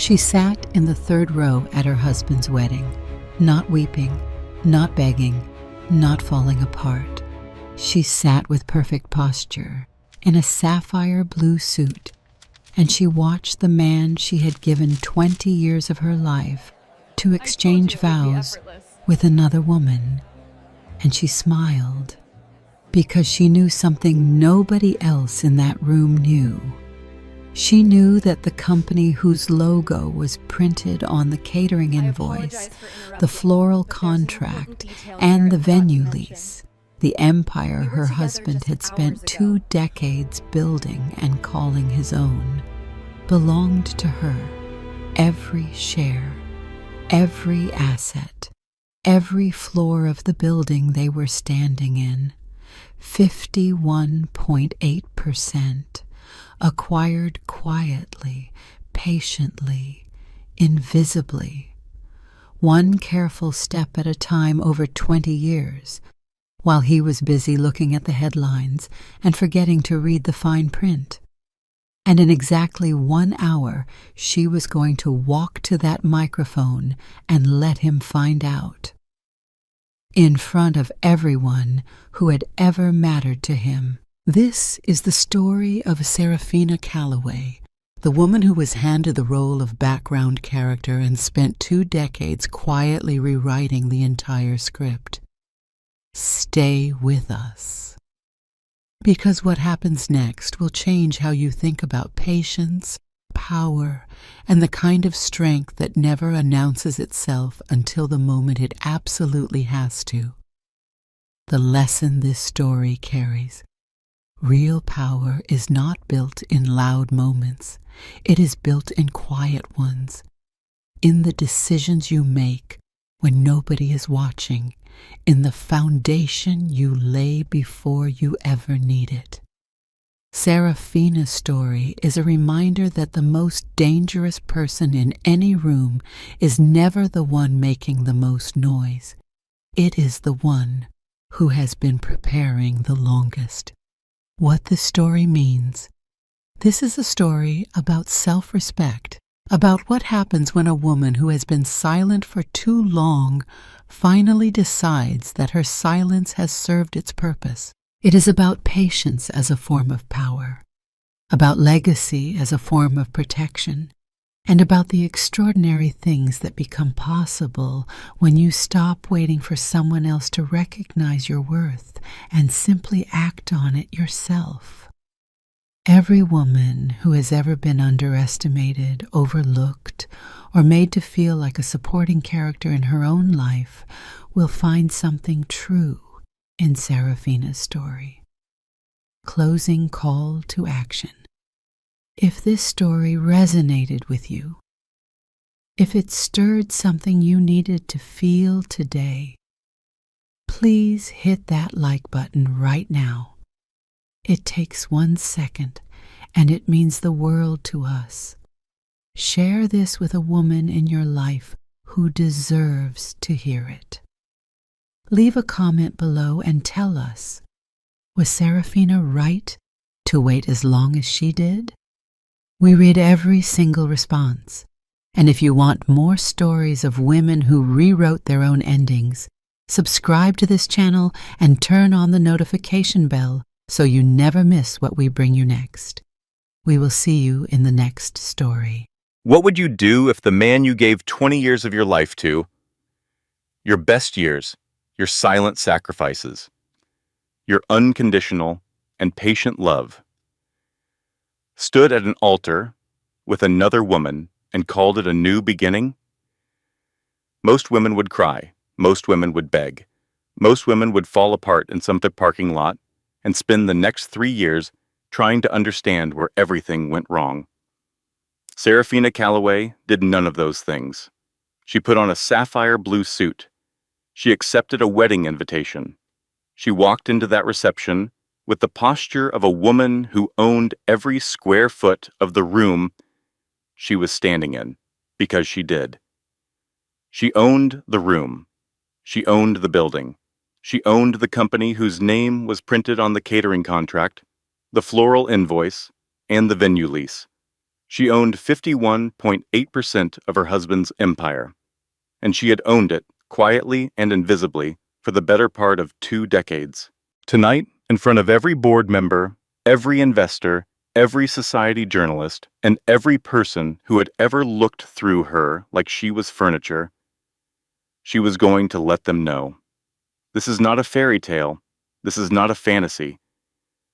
She sat in the third row at her husband's wedding, not weeping, not begging, not falling apart. She sat with perfect posture, in a sapphire blue suit, and she watched the man she had given 20 years of her life to exchange vows with another woman. And she smiled, because she knew something nobody else in that room knew. She knew that the company whose logo was printed on the catering invoice, the floral contract, and the venue lease, the empire her husband had spent 2 decades building and calling his own, belonged to her. Every share, every asset, every floor of the building they were standing in, 51.8%. Acquired quietly, patiently, invisibly, one careful step at a time over 20 years, while he was busy looking at the headlines and forgetting to read the fine print. And in exactly 1 hour, she was going to walk to that microphone and let him find out. In front of everyone who had ever mattered to him. This is the story of Serafina Calloway, the woman who was handed the role of background character and spent 2 decades quietly rewriting the entire script. Stay with us. Because what happens next will change how you think about patience, power, and the kind of strength that never announces itself until the moment it absolutely has to. The lesson this story carries. Real power is not built in loud moments. It is built in quiet ones, in the decisions you make when nobody is watching, in the foundation you lay before you ever need it. Serafina's story is a reminder that the most dangerous person in any room is never the one making the most noise. It is the one who has been preparing the longest. What this story means. This is a story about self-respect, about what happens when a woman who has been silent for too long finally decides that her silence has served its purpose. It is about patience as a form of power, about legacy as a form of protection, and about the extraordinary things that become possible when you stop waiting for someone else to recognize your worth and simply act on it yourself. Every woman who has ever been underestimated, overlooked, or made to feel like a supporting character in her own life will find something true in Serafina's story. Closing call to action. If this story resonated with you, if it stirred something you needed to feel today, please hit that like button right now. It takes 1 second, and it means the world to us. Share this with a woman in your life who deserves to hear it. Leave a comment below and tell us, was Serafina right to wait as long as she did? We read every single response, and if you want more stories of women who rewrote their own endings, subscribe to this channel and turn on the notification bell so you never miss what we bring you next. We will see you in the next story. What would you do if the man you gave 20 years of your life to, your best years, your silent sacrifices, your unconditional and patient love, stood at an altar with another woman and called it a new beginning? Most women would cry. Most women would beg. Most women would fall apart in some parking lot and spend the next 3 years trying to understand where everything went wrong. Serafina Calloway did none of those things. She put on a sapphire blue suit. She accepted a wedding invitation. She walked into that reception with the posture of a woman who owned every square foot of the room she was standing in, because she did. She owned the room. She owned the building. She owned the company whose name was printed on the catering contract, the floral invoice, and the venue lease. She owned 51.8% of her husband's empire, and she had owned it, quietly and invisibly, for the better part of 2 decades. Tonight, in front of every board member, every investor, every society journalist, and every person who had ever looked through her like she was furniture, she was going to let them know. This is not a fairy tale. This is not a fantasy.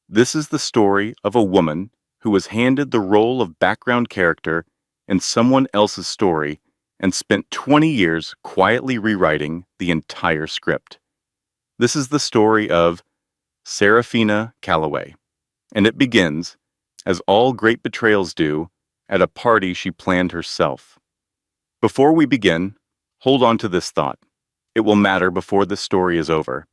This is the story of a woman who was handed the role of background character in someone else's story and spent 20 years quietly rewriting the entire script. This is the story of Serafina Calloway, and it begins, as all great betrayals do, at a party she planned herself. Before we begin, hold on to this thought. It will matter before this story is over.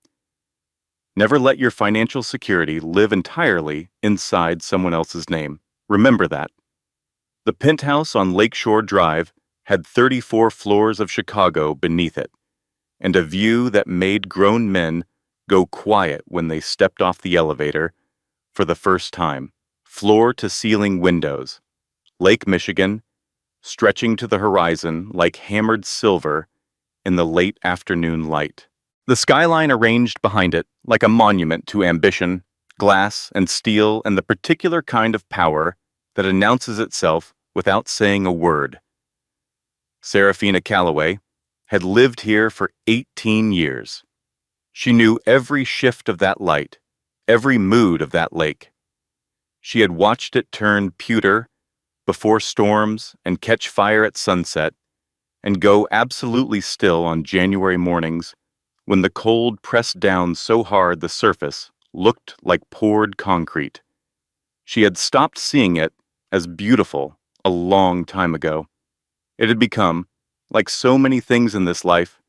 Never let your financial security live entirely inside someone else's name. Remember that. The penthouse on Lakeshore Drive had 34 floors of Chicago beneath it, and a view that made grown men go quiet when they stepped off the elevator for the first time. Floor-to-ceiling windows, Lake Michigan, stretching to the horizon like hammered silver in the late afternoon light. The skyline arranged behind it like a monument to ambition, glass and steel, and the particular kind of power that announces itself without saying a word. Serafina Calloway had lived here for 18 years. She knew every shift of that light, every mood of that lake. She had watched it turn pewter before storms and catch fire at sunset and go absolutely still on January mornings when the cold pressed down so hard the surface looked like poured concrete. She had stopped seeing it as beautiful a long time ago. It had become, like so many things in this life,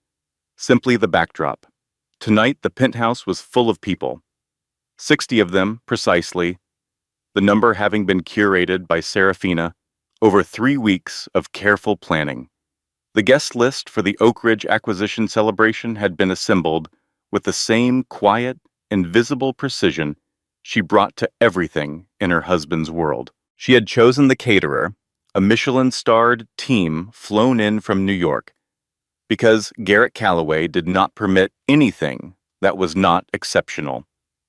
simply the backdrop. Tonight the penthouse was full of people, 60 of them precisely, the number having been curated by Serafina over 3 weeks of careful planning. The guest list for the Oak Ridge acquisition celebration had been assembled with the same quiet, invisible precision she brought to everything in her husband's world. She had chosen the caterer, a Michelin-starred team flown in from New York, because Garrett Calloway did not permit anything that was not exceptional.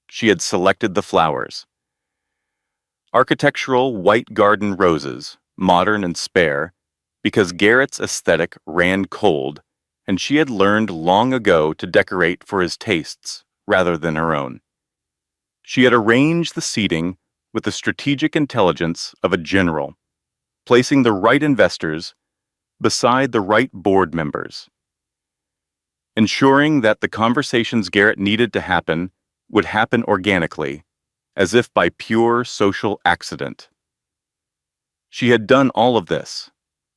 She had selected the flowers. Architectural white garden roses, modern and spare, because Garrett's aesthetic ran cold, and she had learned long ago to decorate for his tastes rather than her own. She had arranged the seating with the strategic intelligence of a general, placing the right investors beside the right board members, ensuring that the conversations Garrett needed to happen would happen organically, as if by pure social accident. She had done all of this,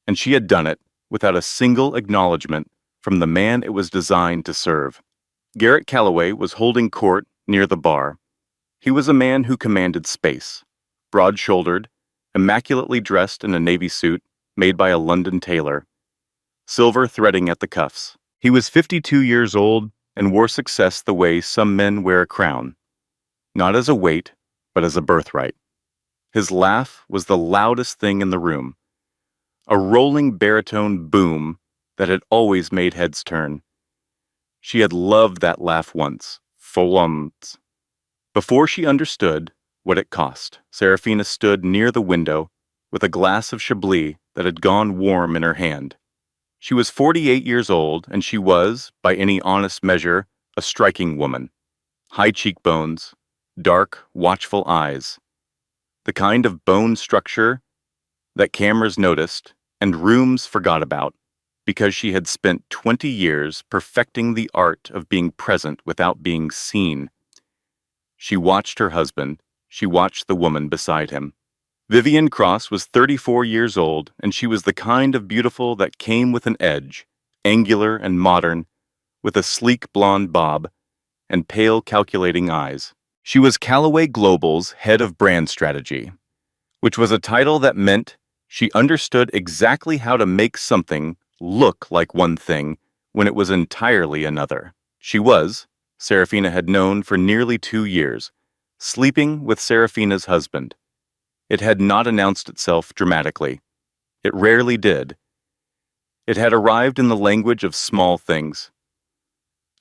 and she had done it without a single acknowledgement from the man it was designed to serve. Garrett Calloway was holding court near the bar. He was a man who commanded space, broad-shouldered, immaculately dressed in a navy suit made by a London tailor, silver threading at the cuffs. He was 52 years old and wore success the way some men wear a crown, not as a weight, but as a birthright. His laugh was the loudest thing in the room, a rolling baritone boom that had always made heads turn. She had loved that laugh once, for once. Before she understood what it cost, Serafina stood near the window with a glass of Chablis that had gone warm in her hand. She was 48 years old, and she was, by any honest measure, a striking woman. High cheekbones, dark, watchful eyes. The kind of bone structure that cameras noticed and rooms forgot about because she had spent 20 years perfecting the art of being present without being seen. She watched her husband. She watched the woman beside him. Vivian Cross was 34 years old, and she was the kind of beautiful that came with an edge, angular and modern, with a sleek blonde bob and pale calculating eyes. She was Calloway Global's head of brand strategy, which was a title that meant she understood exactly how to make something look like one thing when it was entirely another. She was, Serafina had known for nearly 2 years, sleeping with Serafina's husband. It had not announced itself dramatically. It rarely did. It had arrived in the language of small things.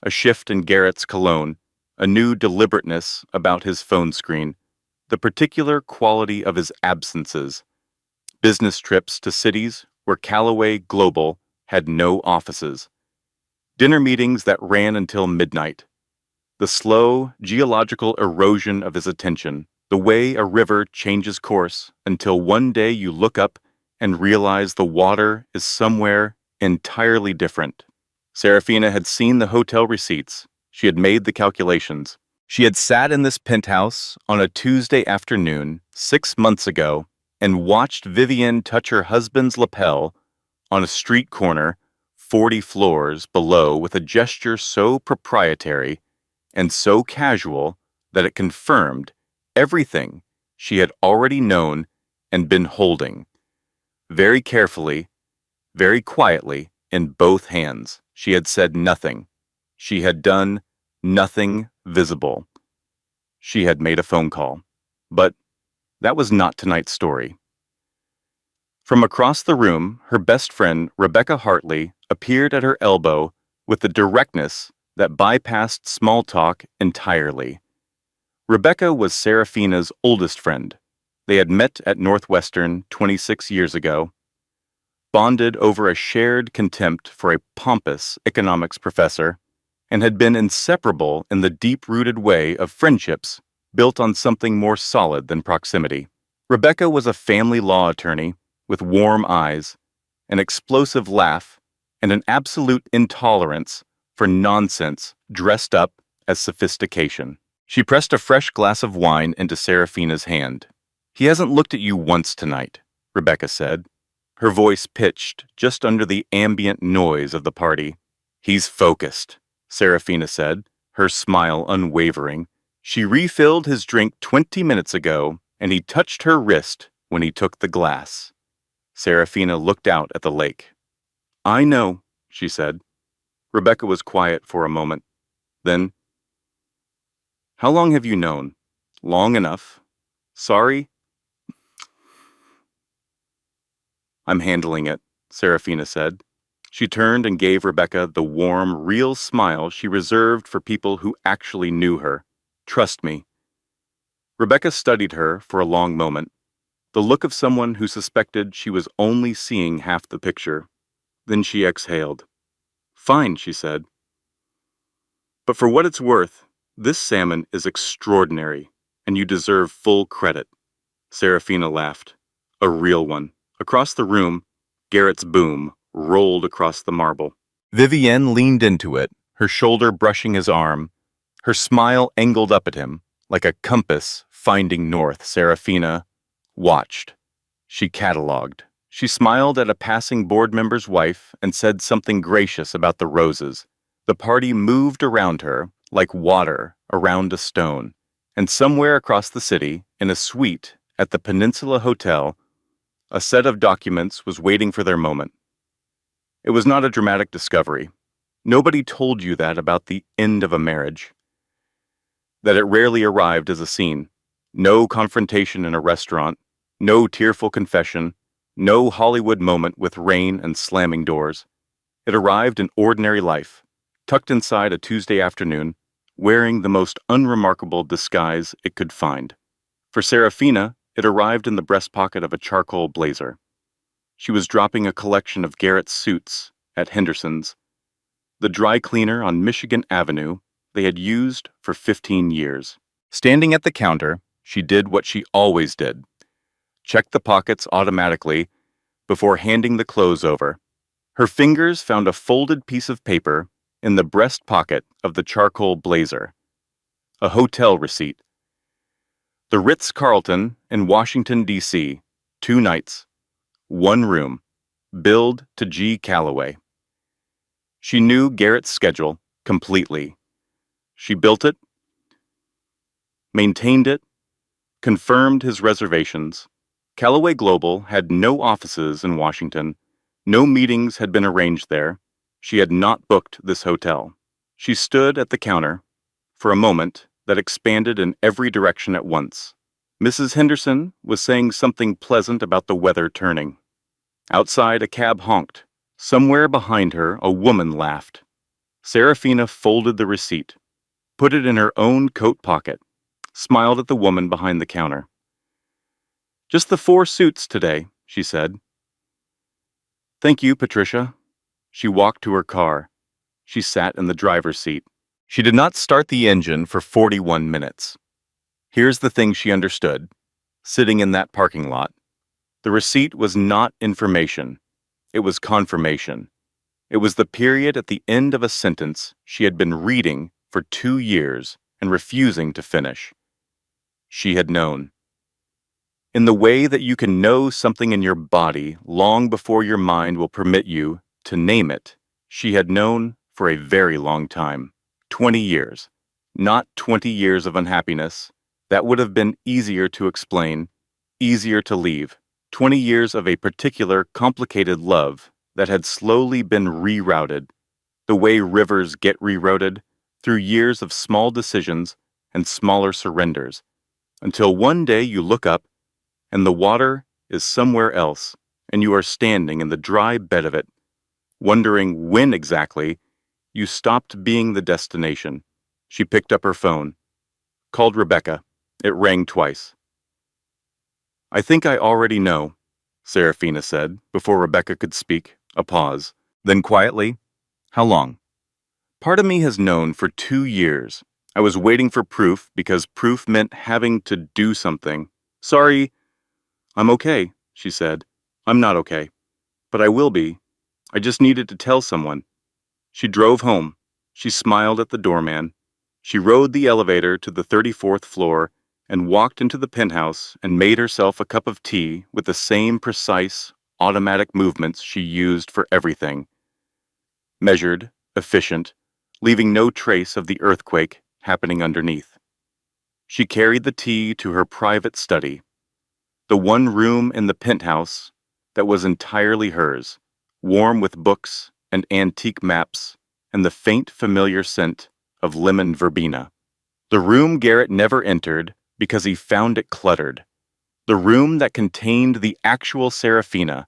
A shift in Garrett's cologne, a new deliberateness about his phone screen, the particular quality of his absences, business trips to cities where Callaway Global had no offices, dinner meetings that ran until midnight, the slow geological erosion of his attention, the way a river changes course until one day you look up and realize the water is somewhere entirely different. Serafina had seen the hotel receipts. She had made the calculations. She had sat in this penthouse on a Tuesday afternoon 6 months ago and watched Vivienne touch her husband's lapel on a street corner 40 floors below with a gesture so proprietary and so casual that it confirmed everything she had already known and been holding. Very carefully, very quietly, in both hands. She had said nothing. She had done nothing visible. She had made a phone call. But that was not tonight's story. From across the room, her best friend, Rebecca Hartley, appeared at her elbow with the directness that bypassed small talk entirely. Rebecca was Serafina's oldest friend. They had met at Northwestern 26 years ago, bonded over a shared contempt for a pompous economics professor, and had been inseparable in the deep-rooted way of friendships built on something more solid than proximity. Rebecca was a family law attorney with warm eyes, an explosive laugh, and an absolute intolerance for nonsense dressed up as sophistication. She pressed a fresh glass of wine into Serafina's hand. "He hasn't looked at you once tonight," Rebecca said, her voice pitched just under the ambient noise of the party. "He's focused," Serafina said, her smile unwavering. "She refilled his drink 20 minutes ago, and he touched her wrist when he took the glass." Serafina looked out at the lake. "I know," she said. Rebecca was quiet for a moment. Then, "How long have you known?" "Long enough." "Sorry?" "I'm handling it," Serafina said. She turned and gave Rebecca the warm, real smile she reserved for people who actually knew her. "Trust me." Rebecca studied her for a long moment, the look of someone who suspected she was only seeing half the picture. Then she exhaled. "Fine," she said. "But for what it's worth, this salmon is extraordinary, and you deserve full credit." Serafina laughed. A real one. Across the room, Garrett's boom rolled across the marble. Vivienne leaned into it, her shoulder brushing his arm, her smile angled up at him, like a compass finding north. Serafina watched. She catalogued. She smiled at a passing board member's wife and said something gracious about the roses. The party moved around her like water around a stone, and somewhere across the city, in a suite at the Peninsula Hotel, a set of documents was waiting for their moment. It was not a dramatic discovery. Nobody told you that about the end of a marriage. That it rarely arrived as a scene. No confrontation in a restaurant, no tearful confession, no Hollywood moment with rain and slamming doors. It arrived in ordinary life, tucked inside a Tuesday afternoon, wearing the most unremarkable disguise it could find. For Serafina, it arrived in the breast pocket of a charcoal blazer. She was dropping a collection of Garrett's suits at Henderson's, the dry cleaner on Michigan Avenue they had used for 15 years. Standing at the counter, she did what she always did. Checked the pockets automatically before handing the clothes over. Her fingers found a folded piece of paper in the breast pocket of the charcoal blazer. A hotel receipt. The Ritz-Carlton in Washington, D.C., 2 nights, 1 room, billed to G. Callaway. She knew Garrett's schedule completely. She built it, maintained it, confirmed his reservations. Callaway Global had no offices in Washington. No meetings had been arranged there. She had not booked this hotel. She stood at the counter for a moment that expanded in every direction at once. Mrs. Henderson was saying something pleasant about the weather turning. Outside, a cab honked. Somewhere behind her, a woman laughed. Serafina folded the receipt, put it in her own coat pocket, smiled at the woman behind the counter. "Just the 4 suits today," she said. "Thank you, Patricia." She walked to her car. She sat in the driver's seat. She did not start the engine for 41 minutes. Here's the thing she understood, sitting in that parking lot. The receipt was not information. It was confirmation. It was the period at the end of a sentence she had been reading for 2 years and refusing to finish. She had known. In the way that you can know something in your body long before your mind will permit you to name it, she had known for a very long time. 20 years. Not 20 years of unhappiness. That would have been easier to explain, easier to leave. 20 years of a particular complicated love that had slowly been rerouted, the way rivers get rerouted, through years of small decisions and smaller surrenders, until one day you look up and the water is somewhere else, and you are standing in the dry bed of it, wondering when exactly you stopped being the destination. She picked up her phone, called Rebecca. It rang twice. "I think I already know," Serafina said, before Rebecca could speak. A pause. Then quietly, "How long?" "Part of me has known for 2 years. I was waiting for proof because proof meant having to do something. Sorry, I'm okay," she said. "I'm not okay, but I will be. I just needed to tell someone." She drove home. She smiled at the doorman. She rode the elevator to the 34th floor and walked into the penthouse and made herself a cup of tea with the same precise, automatic movements she used for everything. Measured, efficient, leaving no trace of the earthquake happening underneath. She carried the tea to her private study, the one room in the penthouse that was entirely hers, warm with books and antique maps and the faint familiar scent of lemon verbena. The room Garrett never entered because he found it cluttered. The room that contained the actual Serafina,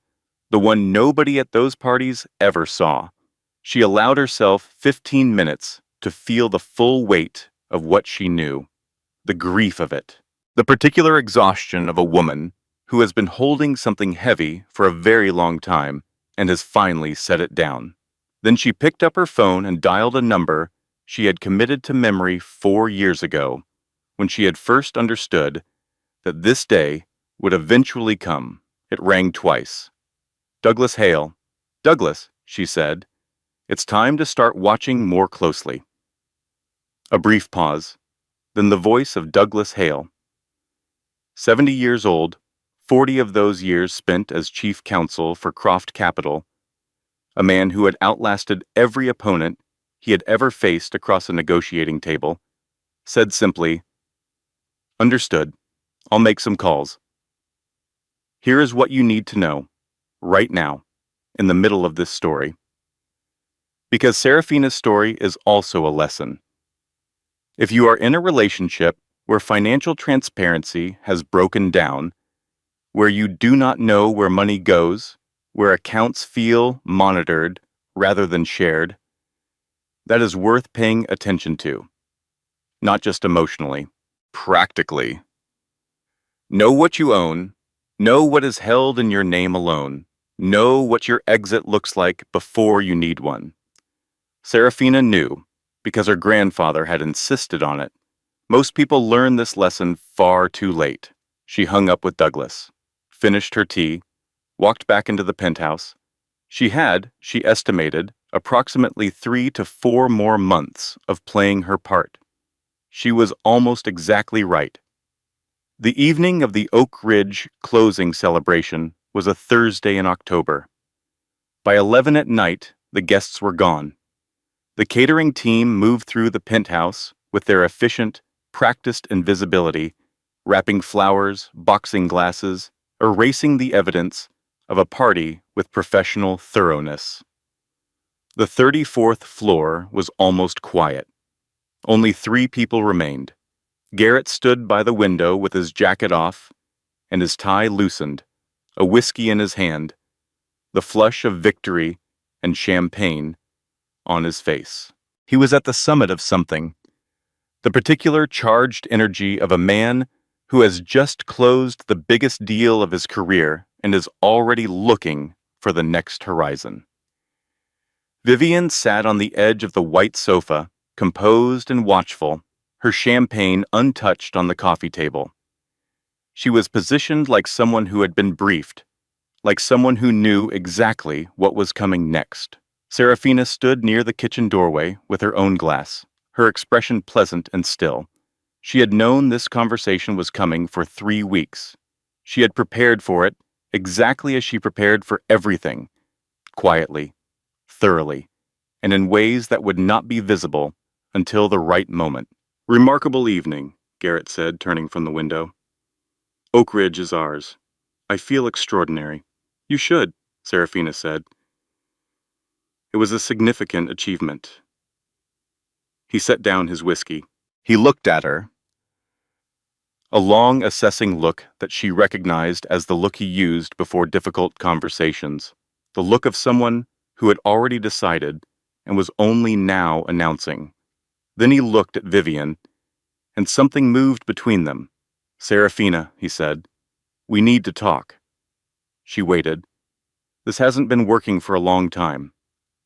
the one nobody at those parties ever saw. She allowed herself 15 minutes to feel the full weight of what she knew, the grief of it, the particular exhaustion of a woman who has been holding something heavy for a very long time and has finally set it down. Then she picked up her phone and dialed a number she had committed to memory 4 years ago, when she had first understood that this day would eventually come. It rang twice. "Douglas Hale." "Douglas," she said, "it's time to start watching more closely." A brief pause, then the voice of Douglas Hale. 70 years old, 40 of those years spent as chief counsel for Croft Capital, a man who had outlasted every opponent he had ever faced across a negotiating table, said simply, "Understood. I'll make some calls. Here is what you need to know, right now, in the middle of this story." Because Serafina's story is also a lesson. If you are in a relationship where financial transparency has broken down, where you do not know where money goes, where accounts feel monitored rather than shared, that is worth paying attention to. Not just emotionally, practically. Know what you own. Know what is held in your name alone. Know what your exit looks like before you need one. Serafina knew, because her grandfather had insisted on it. Most people learn this lesson far too late. She hung up with Douglas, finished her tea, walked back into the penthouse. She estimated, approximately 3 to 4 more months of playing her part. She was almost exactly right. The evening of the Oak Ridge closing celebration was a Thursday in October. By 11 at night, the guests were gone. The catering team moved through the penthouse with their efficient, practiced invisibility, wrapping flowers, boxing glasses, erasing the evidence of a party with professional thoroughness. The 34th floor was almost quiet. Only 3 people remained. Garrett stood by the window with his jacket off and his tie loosened, a whiskey in his hand, the flush of victory and champagne on his face. He was at the summit of something, the particular charged energy of a man who has just closed the biggest deal of his career and is already looking for the next horizon. Vivian sat on the edge of the white sofa, composed and watchful, her champagne untouched on the coffee table. She was positioned like someone who had been briefed, like someone who knew exactly what was coming next. Serafina stood near the kitchen doorway with her own glass, her expression pleasant and still. She had known this conversation was coming for 3 weeks. She had prepared for it exactly as she prepared for everything, quietly, thoroughly, and in ways that would not be visible until the right moment. "Remarkable evening," Garrett said, turning from the window. "Oak Ridge is ours. I feel extraordinary." "You should," Serafina said. It was a significant achievement. He set down his whiskey. He looked at her, a long, assessing look that she recognized as the look he used before difficult conversations, the look of someone who had already decided and was only now announcing. Then he looked at Vivian, and something moved between them. "Serafina," he said, "we need to talk." She waited. "This hasn't been working for a long time."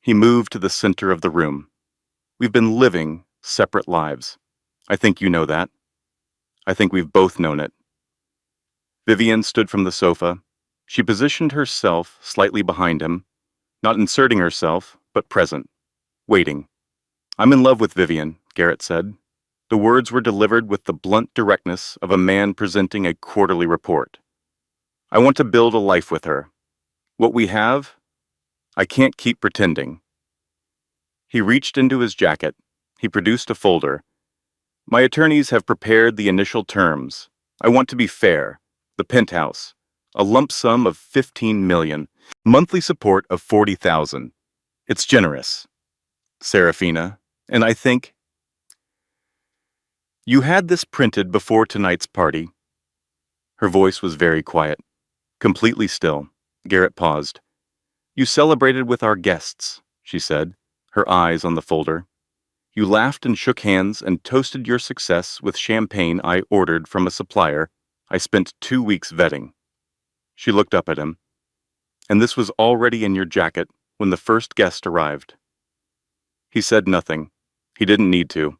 He moved to the center of the room. "We've been living separate lives. I think you know that. I think we've both known it." Vivian stood from the sofa. She positioned herself slightly behind him, not inserting herself, but present, waiting. "I'm in love with Vivian," Garrett said. The words were delivered with the blunt directness of a man presenting a quarterly report. "I want to build a life with her. What we have, I can't keep pretending." He reached into his jacket. He produced a folder. "My attorneys have prepared the initial terms. I want to be fair. The penthouse. A lump sum of $15 million. Monthly support of $40,000. It's generous, Serafina, and I think you had this printed before tonight's party." Her voice was very quiet, completely still. Garrett paused. "You celebrated with our guests," she said, her eyes on the folder. "You laughed and shook hands and toasted your success with champagne I ordered from a supplier I spent 2 weeks vetting." She looked up at him. "And this was already in your jacket when the first guest arrived." He said nothing. He didn't need to.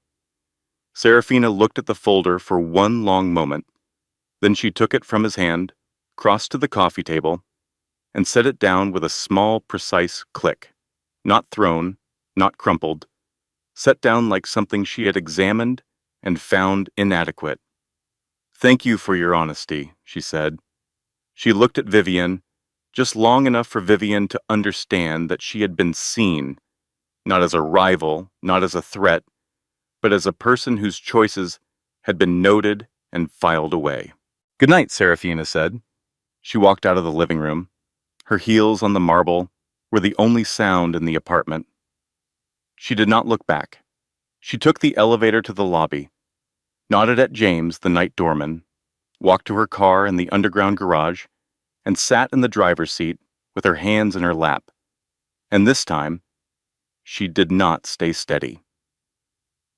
Serafina looked at the folder for one long moment. Then she took it from his hand, crossed to the coffee table, and set it down with a small, precise click. Not thrown, not crumpled. Set down like something she had examined and found inadequate. "Thank you for your honesty," she said. She looked at Vivian, just long enough for Vivian to understand that she had been seen, not as a rival, not as a threat, but as a person whose choices had been noted and filed away. "Good night," Serafina said. She walked out of the living room. Her heels on the marble were the only sound in the apartment. She did not look back. She took the elevator to the lobby, nodded at James, the night doorman, walked to her car in the underground garage, and sat in the driver's seat with her hands in her lap. And this time, she did not stay steady.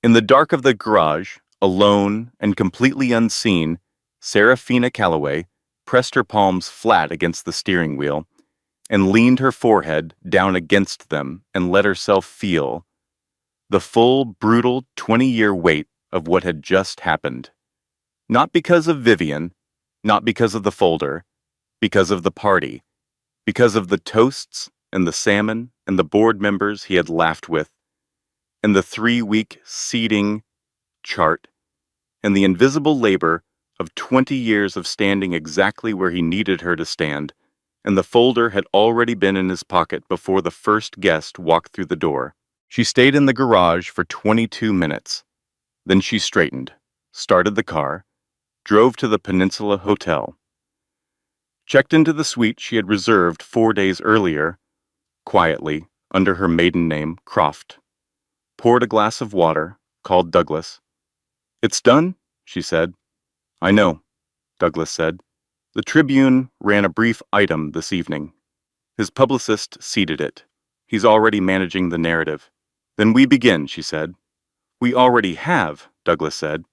In the dark of the garage, alone and completely unseen, Serafina Calloway pressed her palms flat against the steering wheel and leaned her forehead down against them and let herself feel the full, brutal 20-year weight of what had just happened. Not because of Vivian, not because of the folder, because of the party, because of the toasts and the salmon and the board members he had laughed with, and the 3-week seeding chart, and the invisible labor of 20 years of standing exactly where he needed her to stand, and the folder had already been in his pocket before the first guest walked through the door. She stayed in the garage for 22 minutes. Then she straightened, started the car, drove to the Peninsula Hotel, checked into the suite she had reserved 4 days earlier, quietly, under her maiden name, Croft, poured a glass of water, called Douglas. "It's done?" she said. I know, Douglas said. The Tribune ran a brief item this evening. His publicist seeded it. He's already managing the narrative. Then we begin, she said. We already have, Douglas said.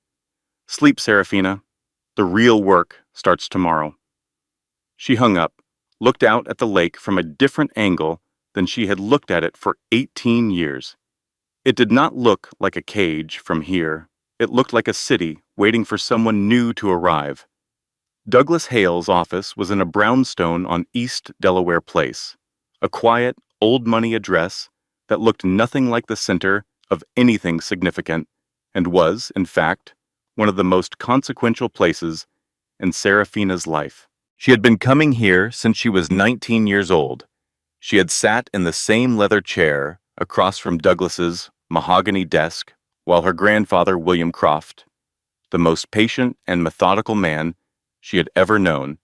Sleep, Serafina. The real work starts tomorrow. She hung up, looked out at the lake from a different angle than she had looked at it for 18 years. It did not look like a cage from here. It looked like a city waiting for someone new to arrive. Douglas Hale's office was in a brownstone on East Delaware Place, a quiet, old-money address that looked nothing like the center of anything significant and was, in fact, one of the most consequential places in Serafina's life. She had been coming here since she was 19 years old. She had sat in the same leather chair across from Douglas's mahogany desk while her grandfather, William Croft, the most patient and methodical man she had ever known,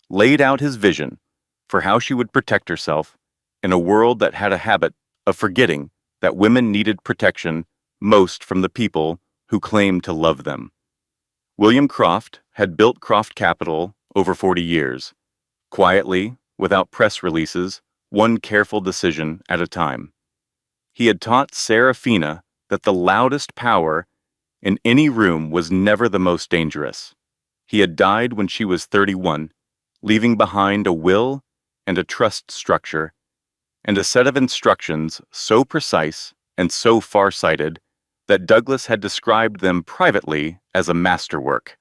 laid out his vision for how she would protect herself in a world that had a habit of forgetting that women needed protection most from the people who claimed to love them. William Croft had built Croft Capital over 40 years, quietly, without press releases, one careful decision at a time. He had taught Serafina that the loudest power in any room was never the most dangerous. He had died when she was 31, leaving behind a will and a trust structure, and a set of instructions so precise and so far-sighted that Douglas had described them privately as a masterwork.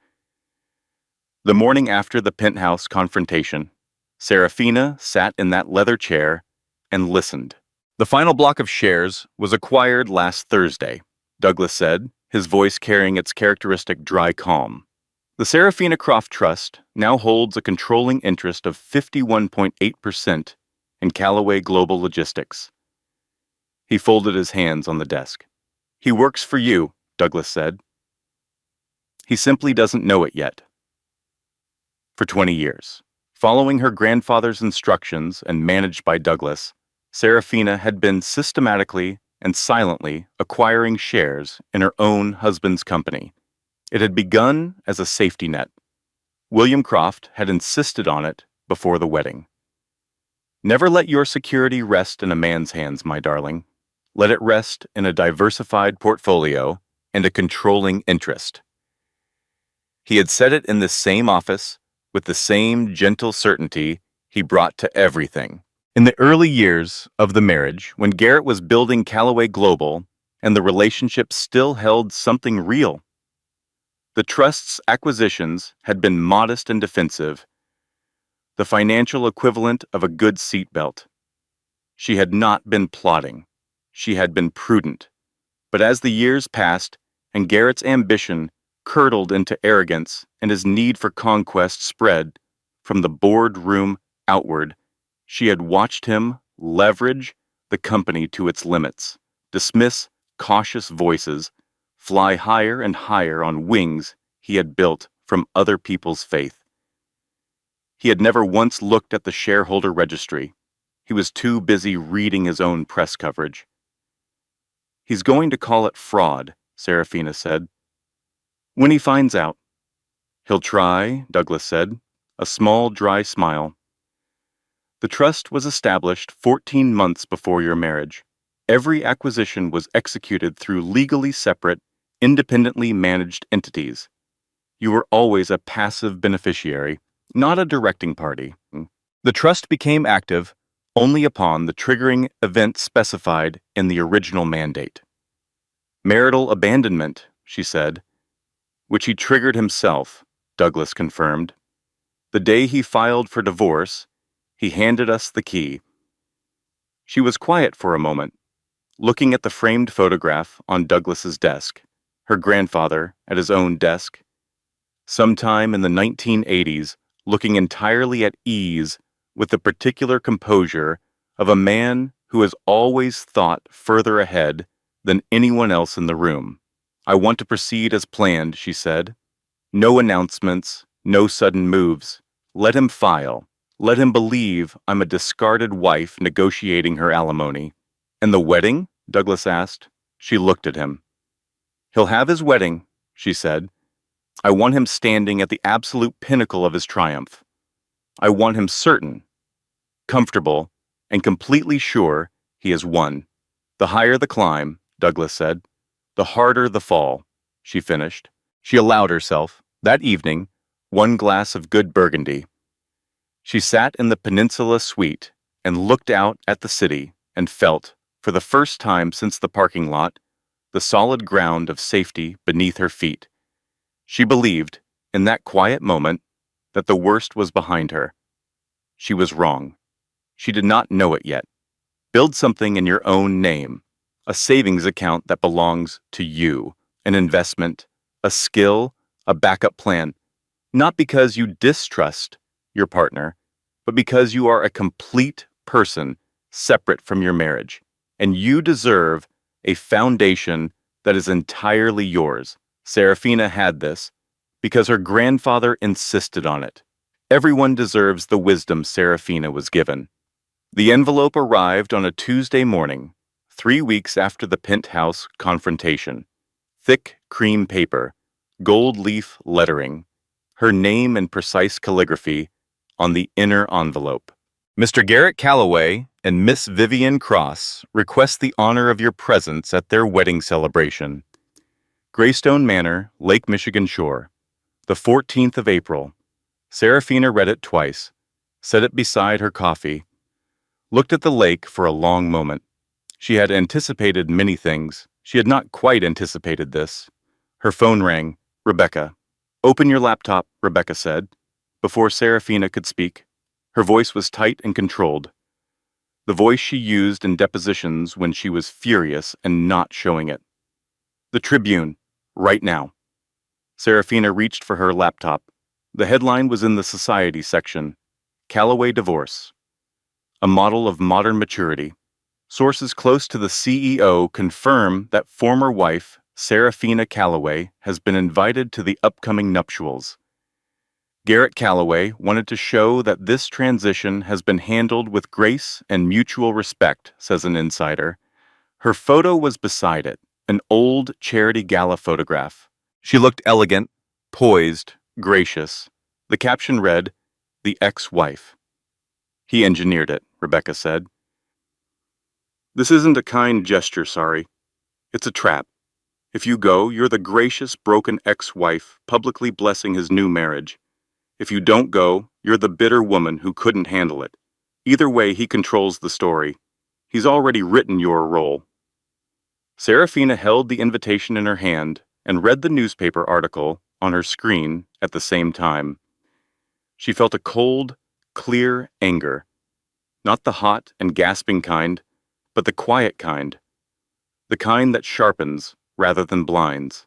The morning after the penthouse confrontation, Serafina sat in that leather chair and listened. The final block of shares was acquired last Thursday, Douglas said, his voice carrying its characteristic dry calm. The Serafina Croft Trust now holds a controlling interest of 51.8% in Callaway Global Logistics. He folded his hands on the desk. He works for you, Douglas said. He simply doesn't know it yet. For 20 years, following her grandfather's instructions and managed by Douglas, Serafina had been systematically and silently acquiring shares in her own husband's company. It had begun as a safety net. William Croft had insisted on it before the wedding. Never let your security rest in a man's hands, my darling. Let it rest in a diversified portfolio and a controlling interest. He had said it in this same office with the same gentle certainty he brought to everything. In the early years of the marriage, when Garrett was building Callaway Global and the relationship still held something real, the trust's acquisitions had been modest and defensive, the financial equivalent of a good seatbelt. She had not been plotting. She had been prudent. But as the years passed and Garrett's ambition curdled into arrogance and his need for conquest spread from the boardroom outward, she had watched him leverage the company to its limits, dismiss cautious voices, fly higher and higher on wings he had built from other people's faith. He had never once looked at the shareholder registry. He was too busy reading his own press coverage. He's going to call it fraud, Serafina said. When he finds out. He'll try, Douglas said, a small, dry smile. The trust was established 14 months before your marriage. Every acquisition was executed through legally separate, independently managed entities. You were always a passive beneficiary, not a directing party. The trust became active only upon the triggering event specified in the original mandate. Marital abandonment, she said, which he triggered himself, Douglas confirmed. The day he filed for divorce, he handed us the key. She was quiet for a moment, looking at the framed photograph on Douglas's desk, her grandfather at his own desk. Sometime in the 1980s, looking entirely at ease with the particular composure of a man who has always thought further ahead than anyone else in the room. I want to proceed as planned, she said. No announcements, no sudden moves. Let him file. Let him believe I'm a discarded wife negotiating her alimony. And the wedding? Douglas asked. She looked at him. He'll have his wedding, she said, I want him standing at the absolute pinnacle of his triumph. I want him certain, comfortable, and completely sure he has won. The higher the climb, Douglas said, the harder the fall, she finished. She allowed herself, that evening, one glass of good Burgundy. She sat in the Peninsula suite and looked out at the city and felt, for the first time since the parking lot, the solid ground of safety beneath her feet. She believed, in that quiet moment, that the worst was behind her. She was wrong. She did not know it yet. Build something in your own name, a savings account that belongs to you, an investment, a skill, a backup plan, not because you distrust your partner, but because you are a complete person separate from your marriage, and you deserve a foundation that is entirely yours. Serafina had this because her grandfather insisted on it. Everyone deserves the wisdom Serafina was given. The envelope arrived on a Tuesday morning, 3 weeks after the penthouse confrontation. Thick cream paper, gold leaf lettering, her name in precise calligraphy on the inner envelope. Mr. Garrett Calloway and Miss Vivian Cross request the honor of your presence at their wedding celebration. Greystone Manor, Lake Michigan Shore. The 14th of April. Serafina read it twice, set it beside her coffee, looked at the lake for a long moment. She had anticipated many things. She had not quite anticipated this. Her phone rang. Rebecca. "Open your laptop," Rebecca said, before Serafina could speak. Her voice was tight and controlled. The voice she used in depositions when she was furious and not showing it. "The Tribune, right now." Serafina reached for her laptop. The headline was in the society section. Calloway divorce. A model of modern maturity. Sources close to the CEO confirm that former wife, Serafina Calloway, has been invited to the upcoming nuptials. Garrett Calloway wanted to show that this transition has been handled with grace and mutual respect, says an insider. Her photo was beside it, an old charity gala photograph. She looked elegant, poised, gracious. The caption read, "The ex-wife." "He engineered it," Rebecca said. "This isn't a kind gesture, sorry. It's a trap. If you go, you're the gracious, broken ex-wife publicly blessing his new marriage. If you don't go, you're the bitter woman who couldn't handle it. Either way, he controls the story. He's already written your role." Serafina held the invitation in her hand and read the newspaper article on her screen at the same time. She felt a cold, clear anger. Not the hot and gasping kind, but the quiet kind. The kind that sharpens rather than blinds.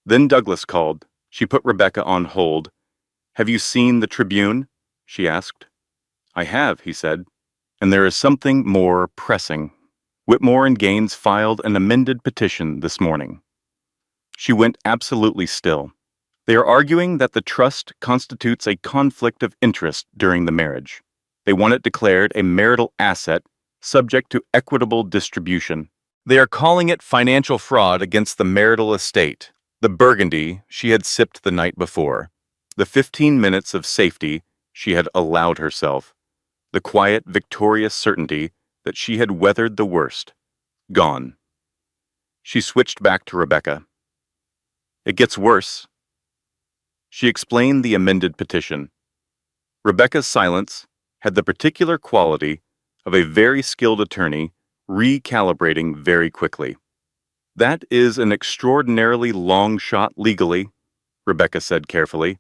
Then Douglas called. She put Rebecca on hold. "Have you seen the Tribune?" she asked. "I have," he said. "And there is something more pressing. Whitmore and Gaines filed an amended petition this morning." She went absolutely still. "They are arguing that the trust constitutes a conflict of interest during the marriage. They want it declared a marital asset subject to equitable distribution. They are calling it financial fraud against the marital estate, the Burgundy she had sipped the night before, the 15 minutes of safety she had allowed herself, the quiet, victorious certainty that she had weathered the worst. Gone." She switched back to Rebecca. "It gets worse." She explained the amended petition. Rebecca's silence had the particular quality of a very skilled attorney recalibrating very quickly. "That is an extraordinarily long shot legally," Rebecca said carefully,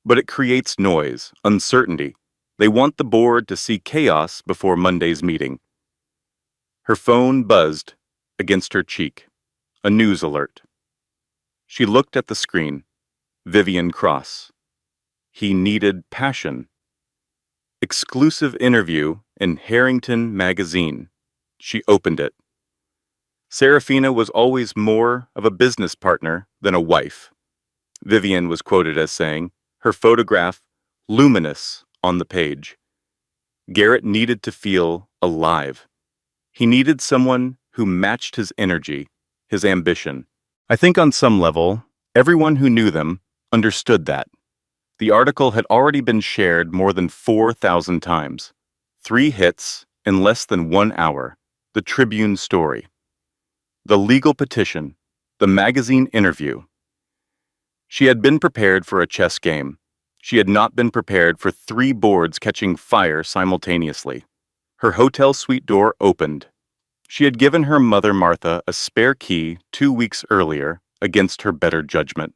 "but it creates noise, uncertainty. They want the board to see chaos before Monday's meeting." Her phone buzzed against her cheek. A news alert. She looked at the screen. Vivian Cross. He needed passion. Exclusive interview in Harrington Magazine. She opened it. Serafina was always more of a business partner than a wife. Vivian was quoted as saying, her photograph luminous on the page. Garrett needed to feel alive. He needed someone who matched his energy, his ambition. I think on some level, everyone who knew them understood that. The article had already been shared more than 4,000 times. 3 hits in less than 1 hour. The Tribune story. The legal petition. The magazine interview. She had been prepared for a chess game. She had not been prepared for 3 boards catching fire simultaneously. Her hotel suite door opened. She had given her mother Martha a spare key 2 weeks earlier against her better judgment.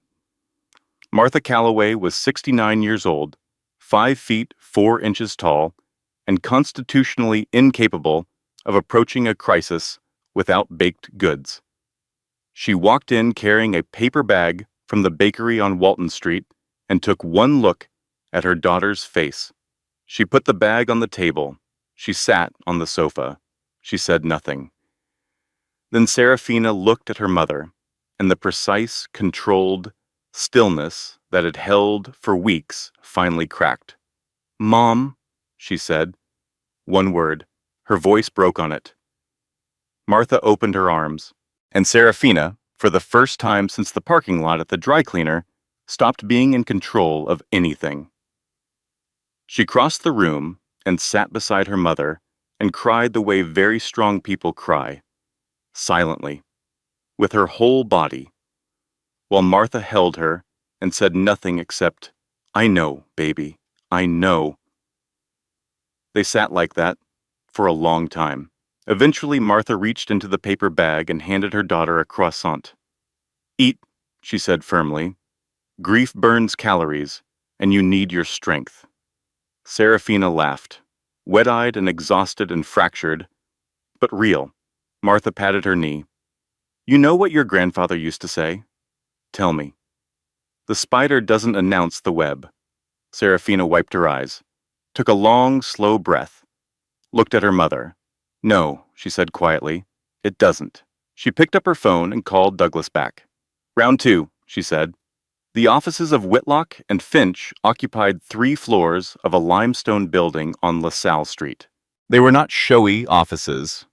Martha Calloway was 69 years old, 5 feet 4 inches tall, and constitutionally incapable of approaching a crisis without baked goods. She walked in carrying a paper bag from the bakery on Walton Street and took one look at her daughter's face. She put the bag on the table. She sat on the sofa. She said nothing. Then Serafina looked at her mother, and the precise, controlled stillness that had held for weeks finally cracked. "Mom," she said. One word. Her voice broke on it. Martha opened her arms, and Serafina, for the first time since the parking lot at the dry cleaner, stopped being in control of anything. She crossed the room and sat beside her mother and cried the way very strong people cry, silently, with her whole body, while Martha held her and said nothing except, "I know, baby, I know." They sat like that for a long time. Eventually, Martha reached into the paper bag and handed her daughter a croissant. "Eat," she said firmly. "Grief burns calories, and you need your strength." Serafina laughed, wet-eyed and exhausted and fractured, but real. Martha patted her knee. "You know what your grandfather used to say? Tell me." "The spider doesn't announce the web." Serafina wiped her eyes, took a long, slow breath, looked at her mother. "No," she said quietly, "it doesn't." She picked up her phone and called Douglas back. "Round 2, she said. The offices of Whitlock and Finch occupied 3 floors of a limestone building on LaSalle Street. They were not showy offices.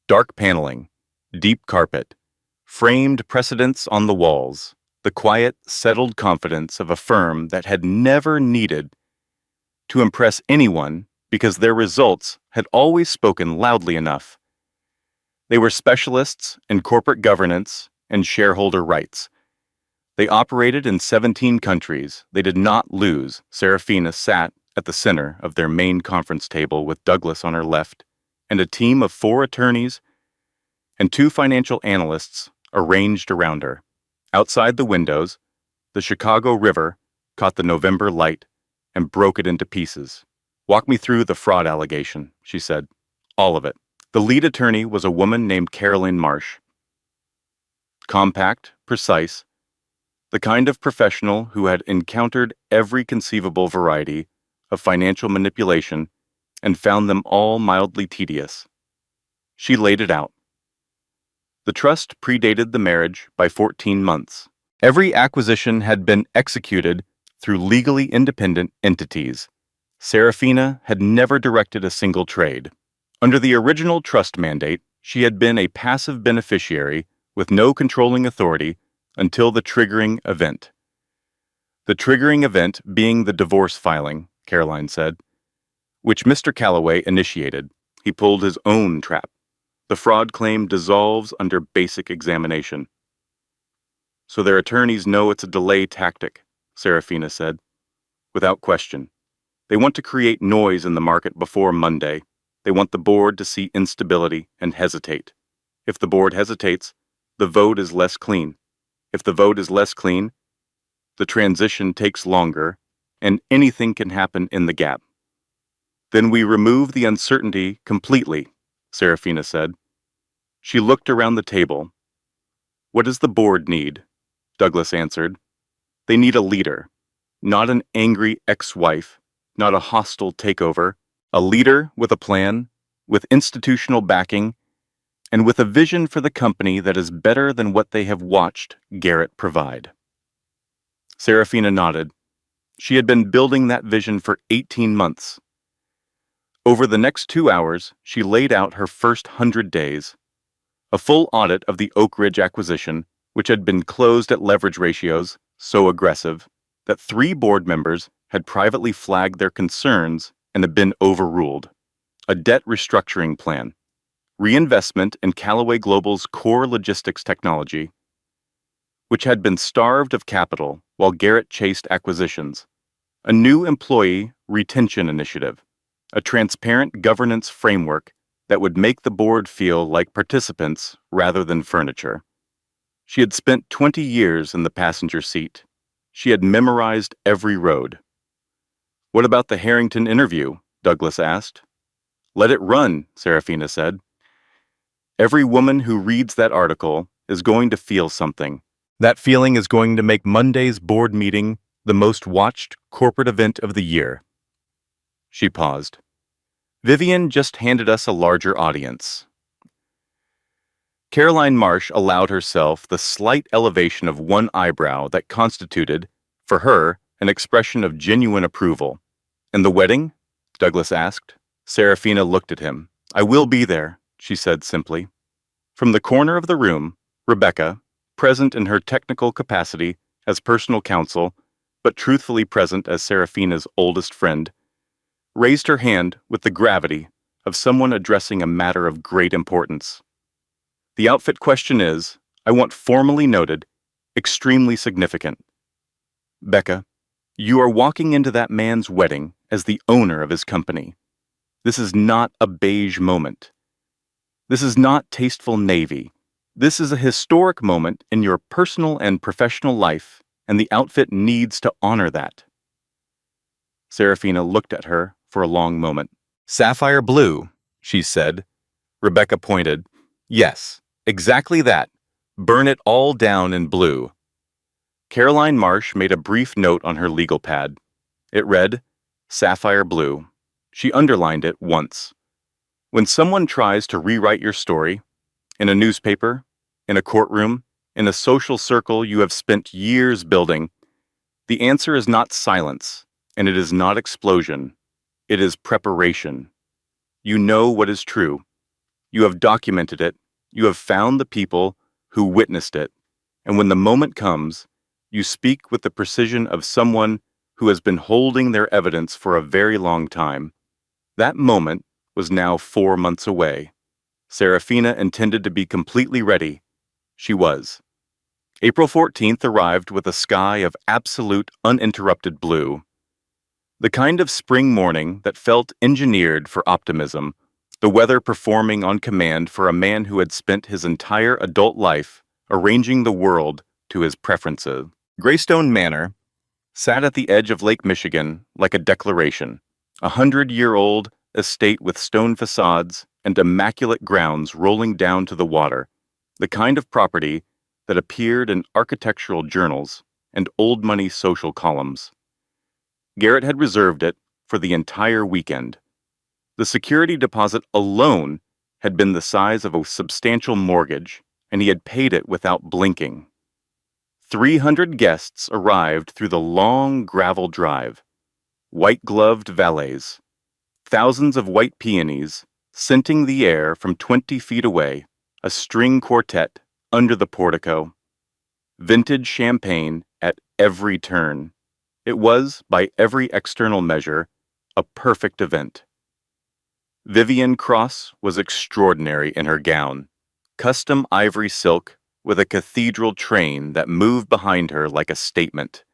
Dark paneling, deep carpet, framed precedents on the walls, the quiet, settled confidence of a firm that had never needed to impress anyone because their results had always spoken loudly enough. They were specialists in corporate governance and shareholder rights. They operated in 17 countries. They did not lose. Serafina sat at the center of their main conference table with Douglas on her left and a team of 4 attorneys and 2 financial analysts arranged around her. Outside the windows, the Chicago River caught the November light and broke it into pieces. "Walk me through the fraud allegation," she said. "All of it." The lead attorney was a woman named Caroline Marsh. Compact, precise, the kind of professional who had encountered every conceivable variety of financial manipulation and found them all mildly tedious. She laid it out. The trust predated the marriage by 14 months. Every acquisition had been executed through legally independent entities. Serafina had never directed a single trade. Under the original trust mandate, she had been a passive beneficiary with no controlling authority until the triggering event. The triggering event being the divorce filing, Caroline said, which Mr. Calloway initiated. He pulled his own trap. The fraud claim dissolves under basic examination. "So their attorneys know it's a delay tactic," Serafina said, "without question. They want to create noise in the market before Monday. They want the board to see instability and hesitate. If the board hesitates, the vote is less clean. If the vote is less clean, the transition takes longer, and anything can happen in the gap. Then we remove the uncertainty completely," Serafina said. She looked around the table. "What does the board need?" Douglas answered. "They need a leader, not an angry ex-wife, not a hostile takeover, a leader with a plan, with institutional backing, and with a vision for the company that is better than what they have watched Garrett provide." Serafina nodded. She had been building that vision for 18 months. Over the next 2 hours, she laid out her first 100 days. A full audit of the Oak Ridge acquisition, which had been closed at leverage ratios so aggressive, that 3 board members had privately flagged their concerns and had been overruled. A debt restructuring plan, reinvestment in Callaway Global's core logistics technology, which had been starved of capital while Garrett chased acquisitions, a new employee retention initiative, a transparent governance framework that would make the board feel like participants rather than furniture. She had spent 20 years in the passenger seat. She had memorized every road. "What about the Harrington interview?" Douglas asked. "Let it run," Serafina said. "Every woman who reads that article is going to feel something. That feeling is going to make Monday's board meeting the most watched corporate event of the year." She paused. "Vivian just handed us a larger audience." Caroline Marsh allowed herself the slight elevation of one eyebrow that constituted, for her, an expression of genuine approval. "And the wedding?" Douglas asked. Serafina looked at him. "I will be there," she said simply. From the corner of the room, Rebecca, present in her technical capacity as personal counsel, but truthfully present as Serafina's oldest friend, raised her hand with the gravity of someone addressing a matter of great importance. "The outfit question is, I want formally noted, extremely significant. Becca, you are walking into that man's wedding as the owner of his company. This is not a beige moment. This is not tasteful navy. This is a historic moment in your personal and professional life, and the outfit needs to honor that." Serafina looked at her for a long moment. "Sapphire blue," she said. Rebecca pointed. "Yes, exactly that. Burn it all down in blue." Caroline Marsh made a brief note on her legal pad. It read, "Sapphire blue." She underlined it once. When someone tries to rewrite your story, in a newspaper, in a courtroom, in a social circle you have spent years building, the answer is not silence, and it is not explosion. It is preparation. You know what is true. You have documented it. You have found the people who witnessed it. And when the moment comes, you speak with the precision of someone who has been holding their evidence for a very long time. That moment was now 4 months away. Serafina intended to be completely ready. She was. April 14th arrived with a sky of absolute, uninterrupted blue. The kind of spring morning that felt engineered for optimism, the weather performing on command for a man who had spent his entire adult life arranging the world to his preferences. Greystone Manor sat at the edge of Lake Michigan like a declaration, a 100-year-old estate with stone facades and immaculate grounds rolling down to the water, the kind of property that appeared in architectural journals and old money social columns. Garrett had reserved it for the entire weekend. The security deposit alone had been the size of a substantial mortgage, and he had paid it without blinking. 300 guests arrived through the long gravel drive, white-gloved valets, thousands of white peonies scenting the air from 20 feet away, a string quartet under the portico, vintage champagne at every turn. It was, by every external measure, a perfect event. Vivian Cross was extraordinary in her gown, custom ivory silk with a cathedral train that moved behind her like a statement.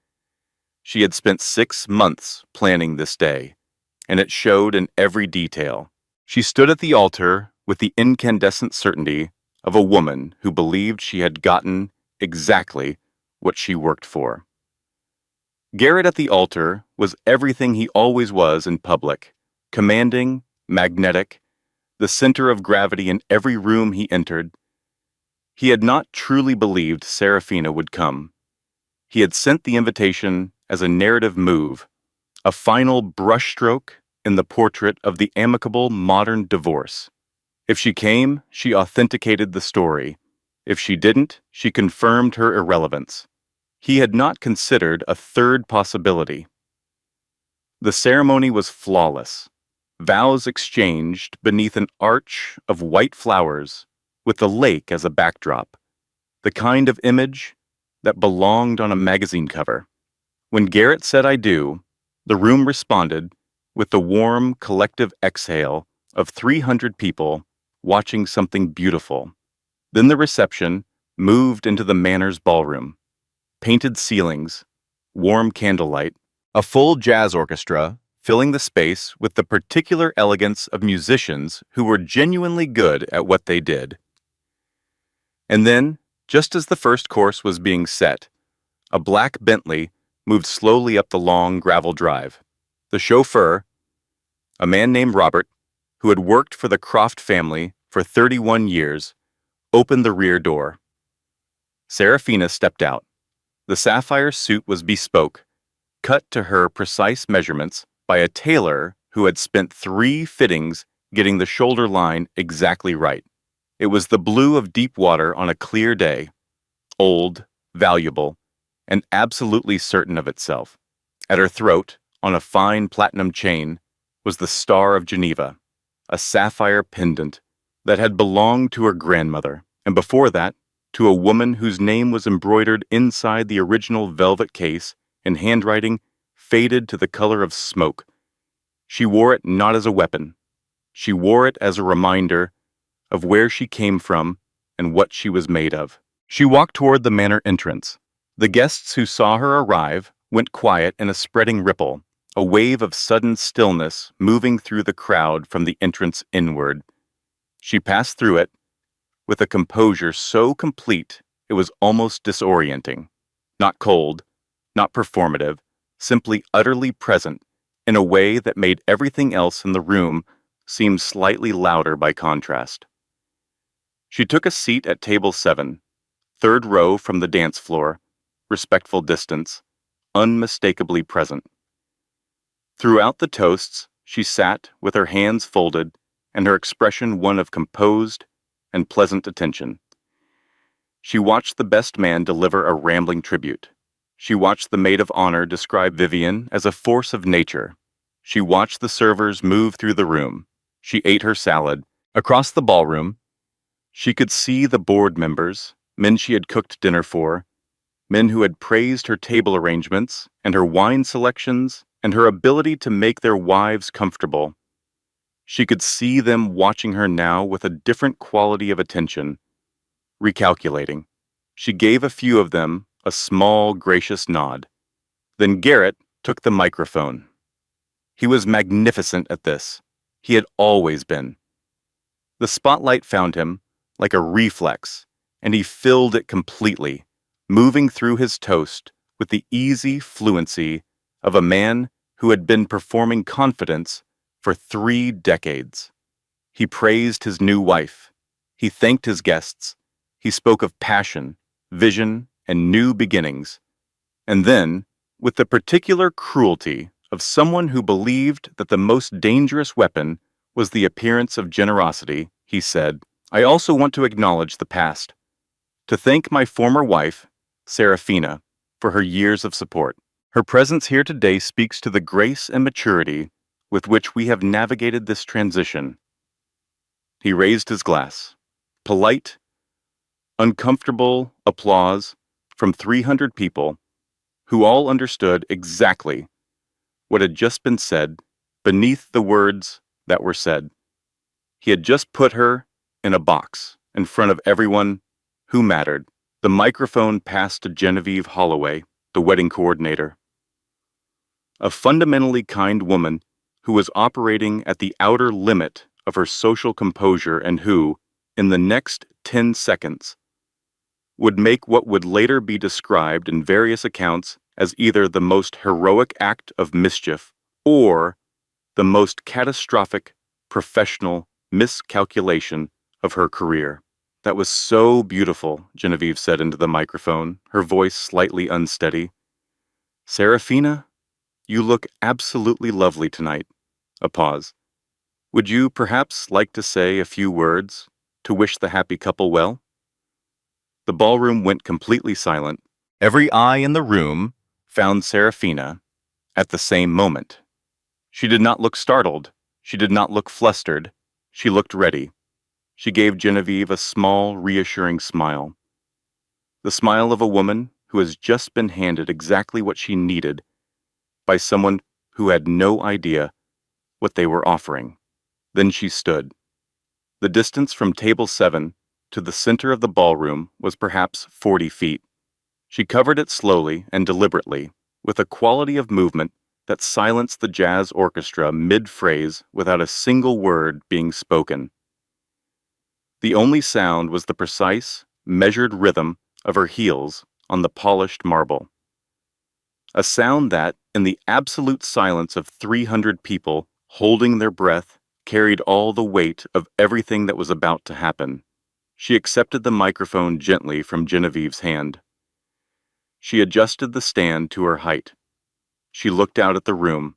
She had spent 6 months planning this day, and it showed in every detail. She stood at the altar with the incandescent certainty of a woman who believed she had gotten exactly what she worked for. Garrett at the altar was everything he always was in public, commanding, magnetic, the center of gravity in every room he entered. He had not truly believed Serafina would come. He had sent the invitation as a narrative move, a final brushstroke in the portrait of the amicable modern divorce. If she came, she authenticated the story. If she didn't, she confirmed her irrelevance. He had not considered a third possibility. The ceremony was flawless. Vows exchanged beneath an arch of white flowers with the lake as a backdrop, the kind of image that belonged on a magazine cover. When Garrett said "I do," the room responded with the warm, collective exhale of 300 people watching something beautiful. Then the reception moved into the Manor's ballroom. Painted ceilings, warm candlelight, a full jazz orchestra filling the space with the particular elegance of musicians who were genuinely good at what they did. And then, just as the first course was being set, a black Bentley moved slowly up the long gravel drive. The chauffeur, a man named Robert, who had worked for the Croft family for 31 years, opened the rear door. Serafina stepped out. The sapphire suit was bespoke, cut to her precise measurements by a tailor who had spent 3 fittings getting the shoulder line exactly right. It was the blue of deep water on a clear day, old, valuable, and absolutely certain of itself. At her throat, on a fine platinum chain, was the Star of Geneva, a sapphire pendant that had belonged to her grandmother, and before that, to a woman whose name was embroidered inside the original velvet case in handwriting faded to the color of smoke. She wore it not as a weapon. She wore it as a reminder of where she came from and what she was made of. She walked toward the manor entrance. The guests who saw her arrive went quiet in a spreading ripple, a wave of sudden stillness moving through the crowd from the entrance inward. She passed through it with a composure so complete it was almost disorienting. Not cold, not performative, simply utterly present in a way that made everything else in the room seem slightly louder by contrast. She took a seat at table 7, third row from the dance floor, respectful distance, unmistakably present. Throughout the toasts, she sat with her hands folded and her expression one of composed and pleasant attention. She watched the best man deliver a rambling tribute. She watched the maid of honor describe Vivian as a force of nature. She watched the servers move through the room. She ate her salad. Across the ballroom, she could see the board members, men she had cooked dinner for, men who had praised her table arrangements and her wine selections and her ability to make their wives comfortable. She could see them watching her now with a different quality of attention. Recalculating, she gave a few of them a small, gracious nod. Then Garrett took the microphone. He was magnificent at this. He had always been. The spotlight found him like a reflex, and he filled it completely, moving through his toast with the easy fluency of a man who had been performing confidence for 3 decades. He praised his new wife. He thanked his guests. He spoke of passion, vision, and new beginnings. And then, with the particular cruelty of someone who believed that the most dangerous weapon was the appearance of generosity, he said, "I also want to acknowledge the past, to thank my former wife, Serafina, for her years of support. Her presence here today speaks to the grace and maturity with which we have navigated this transition." He raised his glass. Polite, uncomfortable applause from 300 people who all understood exactly what had just been said beneath the words that were said. He had just put her in a box in front of everyone who mattered. The microphone passed to Genevieve Holloway, the wedding coordinator. A fundamentally kind woman who was operating at the outer limit of her social composure and who, in the next 10 seconds, would make what would later be described in various accounts as either the most heroic act of mischief or the most catastrophic professional miscalculation of her career. "That was so beautiful," Genevieve said into the microphone, her voice slightly unsteady. "Serafina, you look absolutely lovely tonight." A pause. "Would you perhaps like to say a few words to wish the happy couple well?" The ballroom went completely silent. Every eye in the room found Serafina at the same moment. She did not look startled. She did not look flustered. She looked ready. She gave Genevieve a small, reassuring smile. The smile of a woman who has just been handed exactly what she needed by someone who had no idea what they were offering. Then she stood. The distance from table 7 to the center of the ballroom was perhaps 40 feet. She covered it slowly and deliberately, with a quality of movement that silenced the jazz orchestra mid-phrase without a single word being spoken. The only sound was the precise, measured rhythm of her heels on the polished marble. A sound that, in the absolute silence of 300 people holding their breath, carried all the weight of everything that was about to happen. She accepted the microphone gently from Genevieve's hand. She adjusted the stand to her height. She looked out at the room.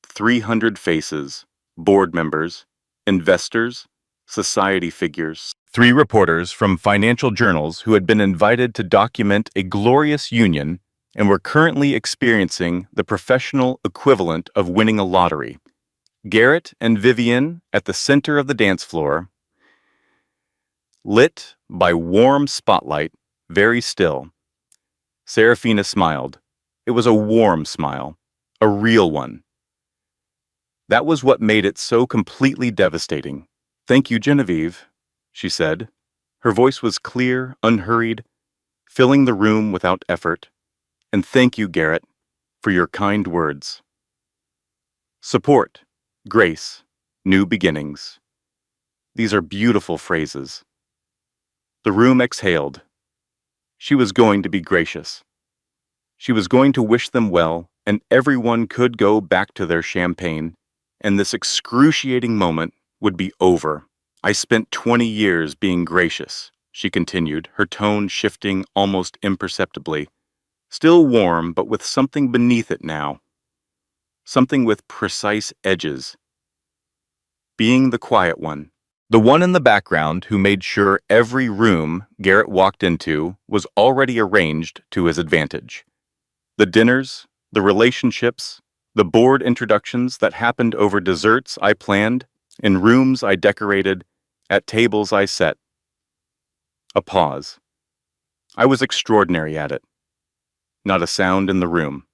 300 faces, board members, investors, society figures. 3 reporters from financial journals who had been invited to document a glorious union and were currently experiencing the professional equivalent of winning a lottery. Garrett and Vivian at the center of the dance floor, lit by warm spotlight, very still. Serafina smiled. It was a warm smile, a real one. That was what made it so completely devastating. "Thank you, Genevieve," she said. Her voice was clear, unhurried, filling the room without effort. "And thank you, Garrett, for your kind words." Support, grace, new beginnings. These are beautiful phrases. The room exhaled. She was going to be gracious. She was going to wish them well, and everyone could go back to their champagne, and this excruciating moment would be over. "I spent 20 years being gracious," she continued, her tone shifting almost imperceptibly. Still warm, but with something beneath it now. Something with precise edges. Being the quiet one. The one in the background who made sure every room Garrett walked into was already arranged to his advantage. The dinners, the relationships, the board introductions that happened over desserts I planned, in rooms I decorated, at tables I set. A pause. I was extraordinary at it. Not a sound in the room.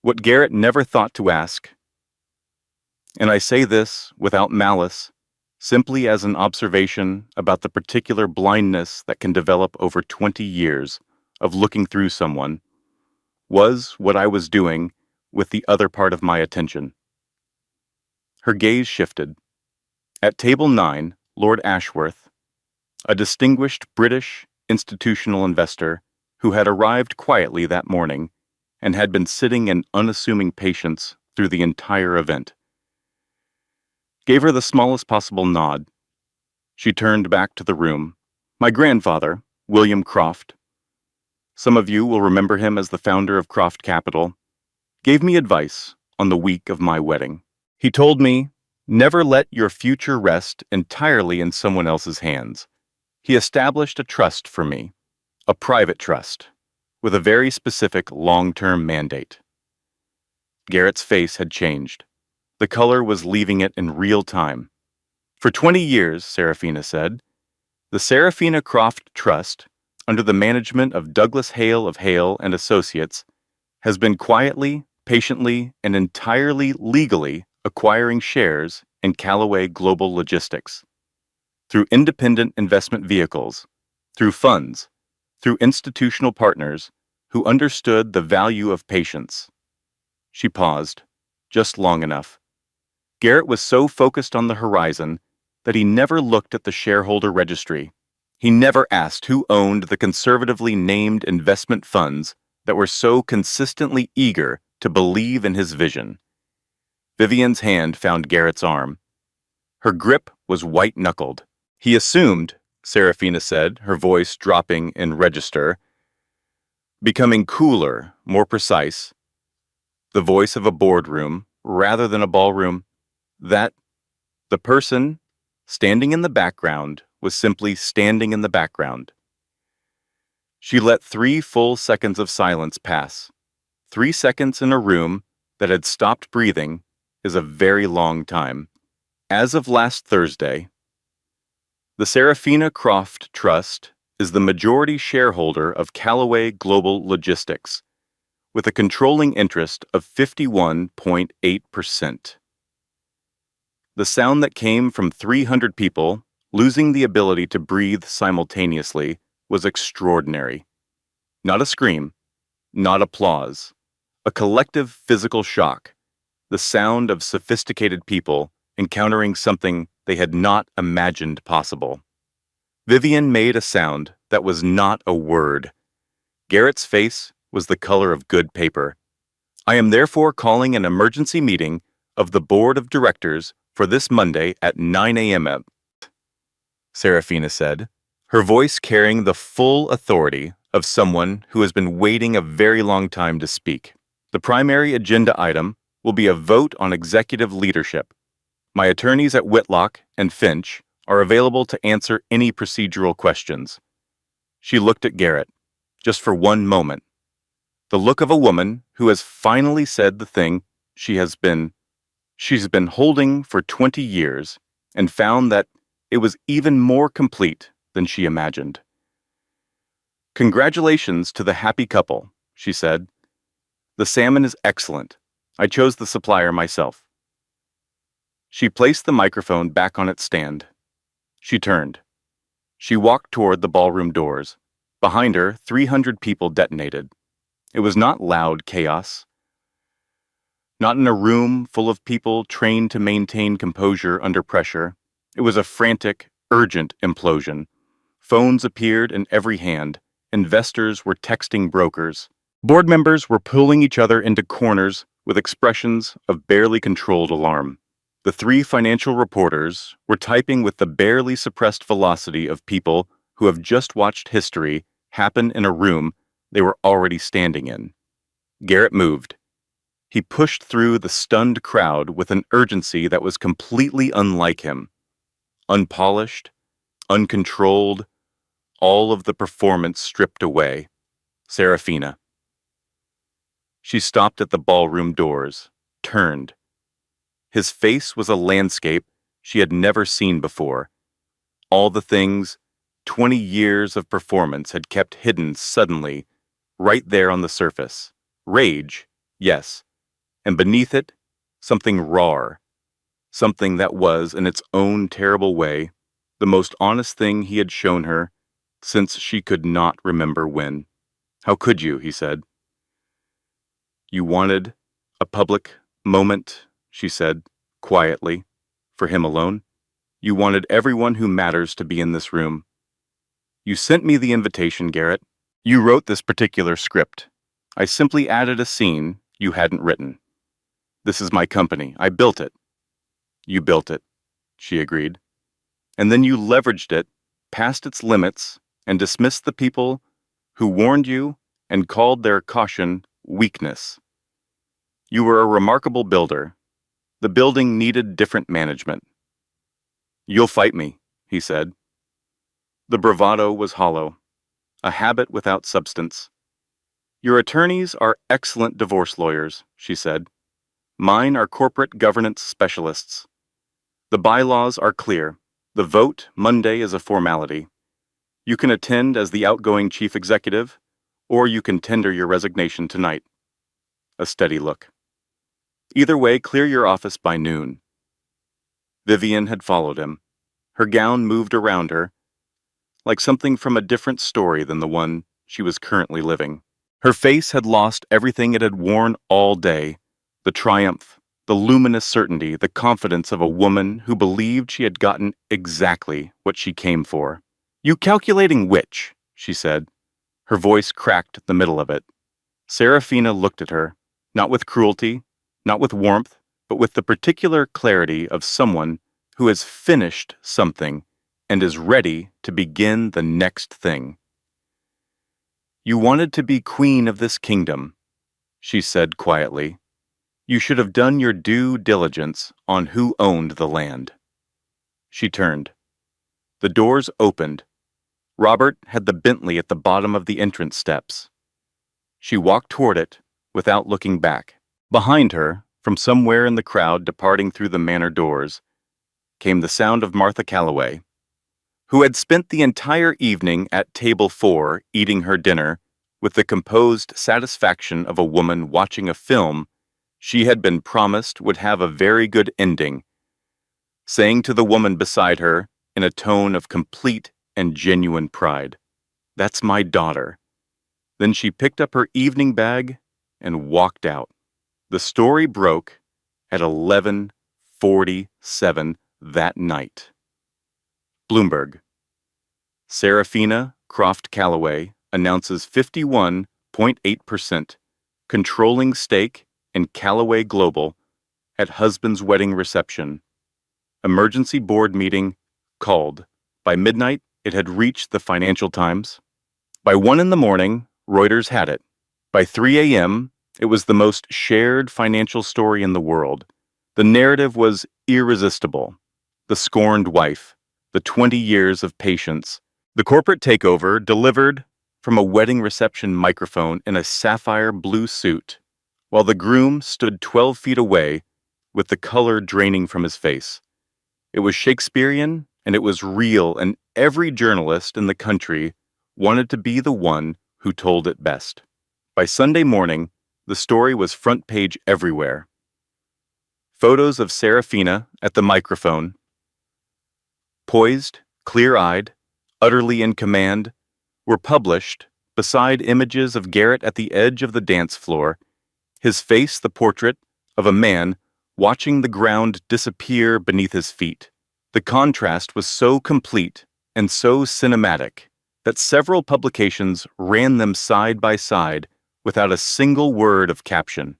What Garrett never thought to ask, and I say this without malice, simply as an observation about the particular blindness that can develop over 20 years of looking through someone, was what I was doing with the other part of my attention. Her gaze shifted. At table 9, Lord Ashworth, a distinguished British institutional investor who had arrived quietly that morning and had been sitting in unassuming patience through the entire event, gave her the smallest possible nod. She turned back to the room. "My grandfather, William Croft, some of you will remember him as the founder of Croft Capital, gave me advice on the week of my wedding. He told me, never let your future rest entirely in someone else's hands. He established a trust for me, a private trust, with a very specific long-term mandate." Garrett's face had changed. The color was leaving it in real time. "For 20 years, Serafina said, the Serafina Croft Trust, under the management of Douglas Hale of Hale and Associates, has been quietly, patiently, and entirely legally acquiring shares in Callaway Global Logistics. Through independent investment vehicles, through funds, through institutional partners who understood the value of patience." She paused, just long enough. Garrett was so focused on the horizon that he never looked at the shareholder registry. He never asked who owned the conservatively named investment funds that were so consistently eager to believe in his vision. Vivian's hand found Garrett's arm. Her grip was white-knuckled. "He assumed," Serafina said, her voice dropping in register, becoming cooler, more precise, the voice of a boardroom rather than a ballroom, that the person standing in the background was simply standing in the background. She let 3 full seconds of silence pass. 3 seconds in a room that had stopped breathing is a very long time. As of last Thursday, the Serafina Croft Trust is the majority shareholder of Callaway Global Logistics, with a controlling interest of 51.8%. The sound that came from 300 people losing the ability to breathe simultaneously was extraordinary. Not a scream, not applause, a collective physical shock, the sound of sophisticated people encountering something they had not imagined possible. Vivian made a sound that was not a word. Garrett's face was the color of good paper. I am therefore calling an emergency meeting of the Board of Directors for this Monday at 9 a.m. Serafina said, her voice carrying the full authority of someone who has been waiting a very long time to speak. The primary agenda item will be a vote on executive leadership. My attorneys at Whitlock and Finch are available to answer any procedural questions. She looked at Garrett, just for one moment. The look of a woman who has finally said the thing she's been holding for 20 years and found that it was even more complete than she imagined. Congratulations to the happy couple, she said. The salmon is excellent. I chose the supplier myself. She placed the microphone back on its stand. She turned. She walked toward the ballroom doors. Behind her, 300 people detonated. It was not loud chaos. Not in a room full of people trained to maintain composure under pressure. It was a frantic, urgent implosion. Phones appeared in every hand. Investors were texting brokers. Board members were pulling each other into corners with expressions of barely controlled alarm. The three financial reporters were typing with the barely suppressed velocity of people who have just watched history happen in a room they were already standing in. Garrett moved. He pushed through the stunned crowd with an urgency that was completely unlike him. Unpolished, uncontrolled, all of the performance stripped away. Serafina. She stopped at the ballroom doors, turned. His face was a landscape she had never seen before. All the things 20 years of performance had kept hidden suddenly, right there on the surface. Rage, yes, and beneath it, something raw, something that was, in its own terrible way, the most honest thing he had shown her since she could not remember when. How could you, he said. You wanted a public moment, she said, quietly, for him alone. You wanted everyone who matters to be in this room. You sent me the invitation, Garrett. You wrote this particular script. I simply added a scene you hadn't written. This is my company. I built it. You built it, she agreed. And then you leveraged it past its limits and dismissed the people who warned you and called their caution weakness. You were a remarkable builder. The building needed different management. You'll fight me, he said. The bravado was hollow, a habit without substance. Your attorneys are excellent divorce lawyers, she said. Mine are corporate governance specialists. The bylaws are clear. The vote Monday is a formality. You can attend as the outgoing chief executive, or you can tender your resignation tonight. A steady look. Either way, clear your office by noon. Vivian had followed him. Her gown moved around her, like something from a different story than the one she was currently living. Her face had lost everything it had worn all day, the triumph, the luminous certainty, the confidence of a woman who believed she had gotten exactly what she came for. You calculating which, she said. Her voice cracked the middle of it. Serafina looked at her, not with cruelty, not with warmth, but with the particular clarity of someone who has finished something and is ready to begin the next thing. You wanted to be queen of this kingdom, she said quietly. You should have done your due diligence on who owned the land. She turned. The doors opened. Robert had the Bentley at the bottom of the entrance steps. She walked toward it without looking back. Behind her, from somewhere in the crowd departing through the manor doors, came the sound of Martha Calloway. who had spent the entire evening at table 4 eating her dinner with the composed satisfaction of a woman watching a film she had been promised would have a very good ending, saying to the woman beside her in a tone of complete and genuine pride, "That's my daughter." Then she picked up her evening bag and walked out. The story broke at 11:47 that night. Bloomberg. Serafina Croft Calloway announces 51.8% controlling stake in Callaway Global at husband's wedding reception. Emergency board meeting called. By midnight, it had reached the Financial Times. By 1 in the morning, Reuters had it. By 3 a.m., it was the most shared financial story in the world. The narrative was irresistible. The scorned wife, the 20 years of patience, the corporate takeover delivered from a wedding reception microphone in a sapphire blue suit, while the groom stood 12 feet away with the color draining from his face. It was Shakespearean and it was real, and every journalist in the country wanted to be the one who told it best. By Sunday morning, the story was front page everywhere. Photos of Serafina at the microphone, poised, clear-eyed, utterly in command, were published beside images of Garrett at the edge of the dance floor, his face the portrait of a man watching the ground disappear beneath his feet. The contrast was so complete and so cinematic that several publications ran them side by side without a single word of caption.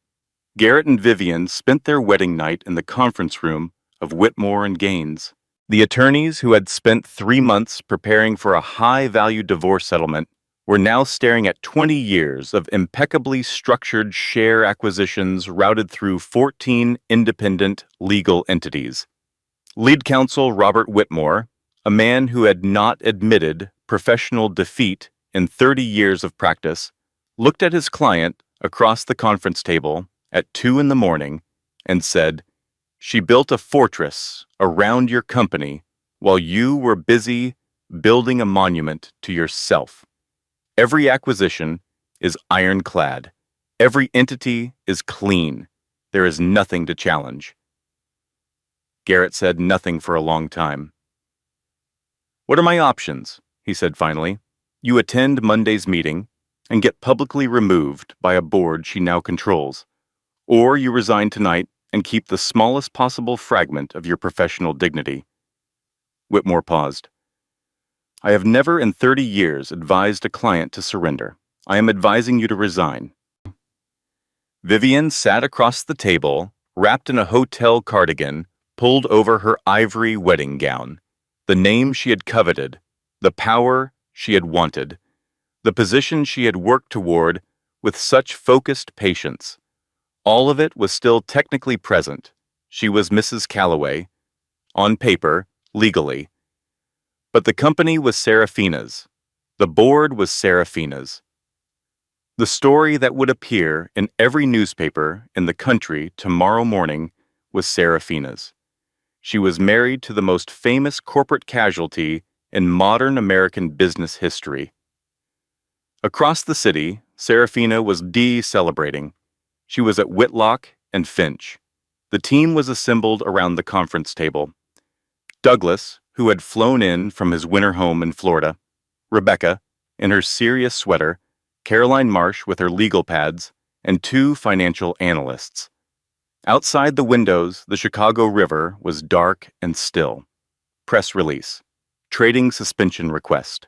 Garrett and Vivian spent their wedding night in the conference room of Whitmore and Gaines. The attorneys who had spent 3 months preparing for a high-value divorce settlement were now staring at 20 years of impeccably structured share acquisitions routed through 14 independent legal entities. Lead counsel Robert Whitmore, a man who had not admitted professional defeat in 30 years of practice, looked at his client across the conference table at 2 in the morning and said, "She built a fortress around your company while you were busy building a monument to yourself. Every acquisition is ironclad. Every entity is clean. There is nothing to challenge." Garrett said nothing for a long time. "What are my options?" he said finally. "You attend Monday's meeting and get publicly removed by a board she now controls, or you resign tonight and keep the smallest possible fragment of your professional dignity." Whitmore paused. "I have never in 30 years advised a client to surrender. I am advising you to resign." Vivian sat across the table, wrapped in a hotel cardigan, pulled over her ivory wedding gown. The name she had coveted, the power she had wanted, the position she had worked toward with such focused patience. All of it was still technically present. She was Mrs. Calloway, on paper, legally. But the company was Serafina's. The board was Serafina's. The story that would appear in every newspaper in the country tomorrow morning was Serafina's. She was married to the most famous corporate casualty in modern American business history. Across the city, Serafina was celebrating. She was at Whitlock and Finch. The team was assembled around the conference table. Douglas, who had flown in from his winter home in Florida, Rebecca, in her serious sweater, Caroline Marsh with her legal pads, and 2 financial analysts. Outside the windows, the Chicago River was dark and still. Press release. Trading suspension request.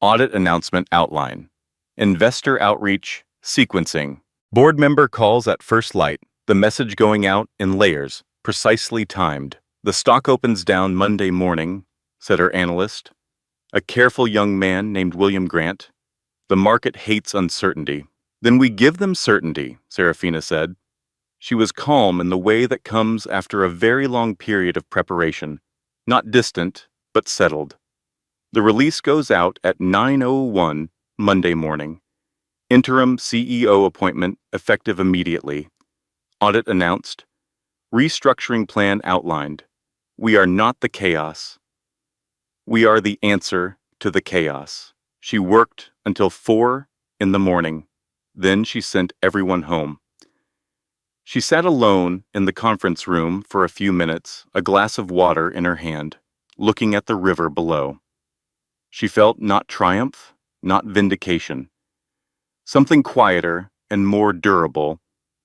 Audit announcement outline. Investor outreach sequencing. Board member calls at first light. The message going out in layers, precisely timed. "The stock opens down Monday morning," said her analyst. "A careful young man named William Grant. The market hates uncertainty." "Then we give them certainty," Serafina said. She was calm in the way that comes after a very long period of preparation, not distant, but settled. The release goes out at 9:01 Monday morning. Interim CEO appointment effective immediately. Audit announced. Restructuring plan outlined. We are not the chaos. We are the answer to the chaos. She worked until 4 in the morning. Then she sent everyone home. She sat alone in the conference room for a few minutes, a glass of water in her hand, looking at the river below. She felt not triumph, not vindication. Something quieter and more durable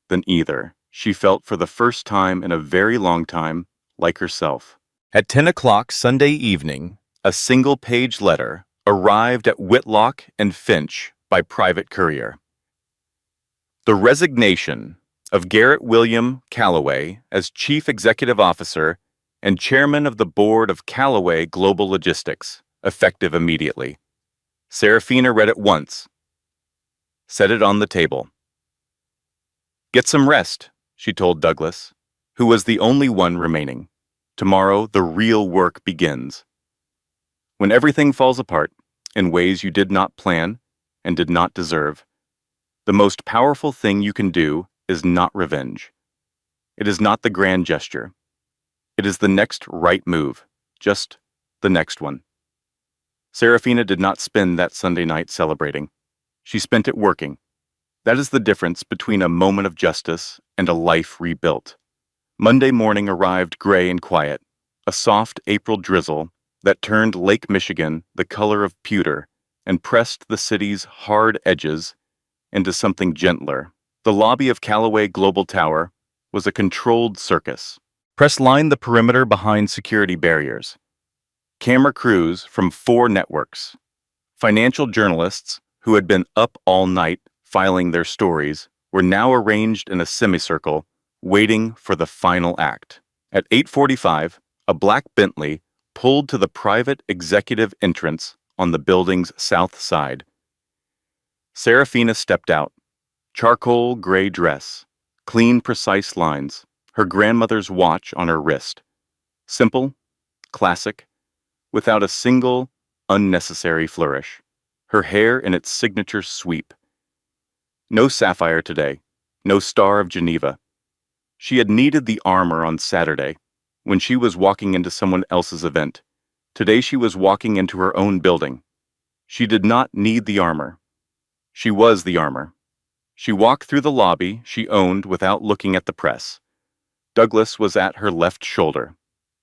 than either. She felt for the first time in a very long time like herself. At 10 o'clock Sunday evening, a single-page letter arrived at Whitlock and Finch by private courier. The resignation of Garrett William Calloway as Chief Executive Officer and Chairman of the Board of Calloway Global Logistics, effective immediately. Serafina read it once, set it on the table. Get some rest, she told Douglas, who was the only one remaining. Tomorrow, the real work begins. When everything falls apart in ways you did not plan and did not deserve, the most powerful thing you can do is not revenge. It is not the grand gesture. It is the next right move, just the next one. Serafina did not spend that Sunday night celebrating. She spent it working. That is the difference between a moment of justice and a life rebuilt. Monday morning arrived gray and quiet, a soft April drizzle that turned Lake Michigan the color of pewter and pressed the city's hard edges into something gentler. The lobby of Callaway Global Tower was a controlled circus. Press lined the perimeter behind security barriers. Camera crews from 4 networks. Financial journalists who had been up all night filing their stories were now arranged in a semicircle, waiting for the final act. At 8:45, a black Bentley pulled to the private executive entrance on the building's south side. Serafina stepped out. Charcoal gray dress, clean, precise lines, her grandmother's watch on her wrist. Simple, classic, without a single unnecessary flourish. Her hair in its signature sweep. No sapphire today, no Star of Geneva. She had needed the armor on Saturday, when she was walking into someone else's event. Today she was walking into her own building. She did not need the armor. She was the armor. She walked through the lobby she owned without looking at the press. Douglas was at her left shoulder.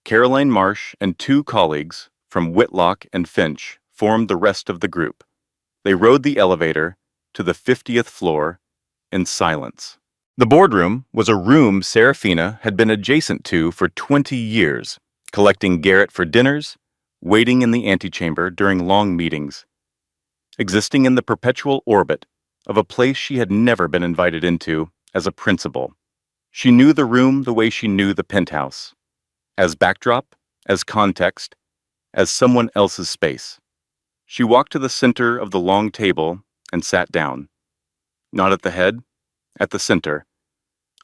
Caroline Marsh and 2 colleagues from Whitlock and Finch formed the rest of the group. They rode the elevator to the 50th floor in silence. The boardroom was a room Serafina had been adjacent to for 20 years, collecting Garrett for dinners, waiting in the antechamber during long meetings, existing in the perpetual orbit of a place she had never been invited into as a principal. She knew the room the way she knew the penthouse, as backdrop, as context, as someone else's space. She walked to the center of the long table and sat down. Not at the head, at the center.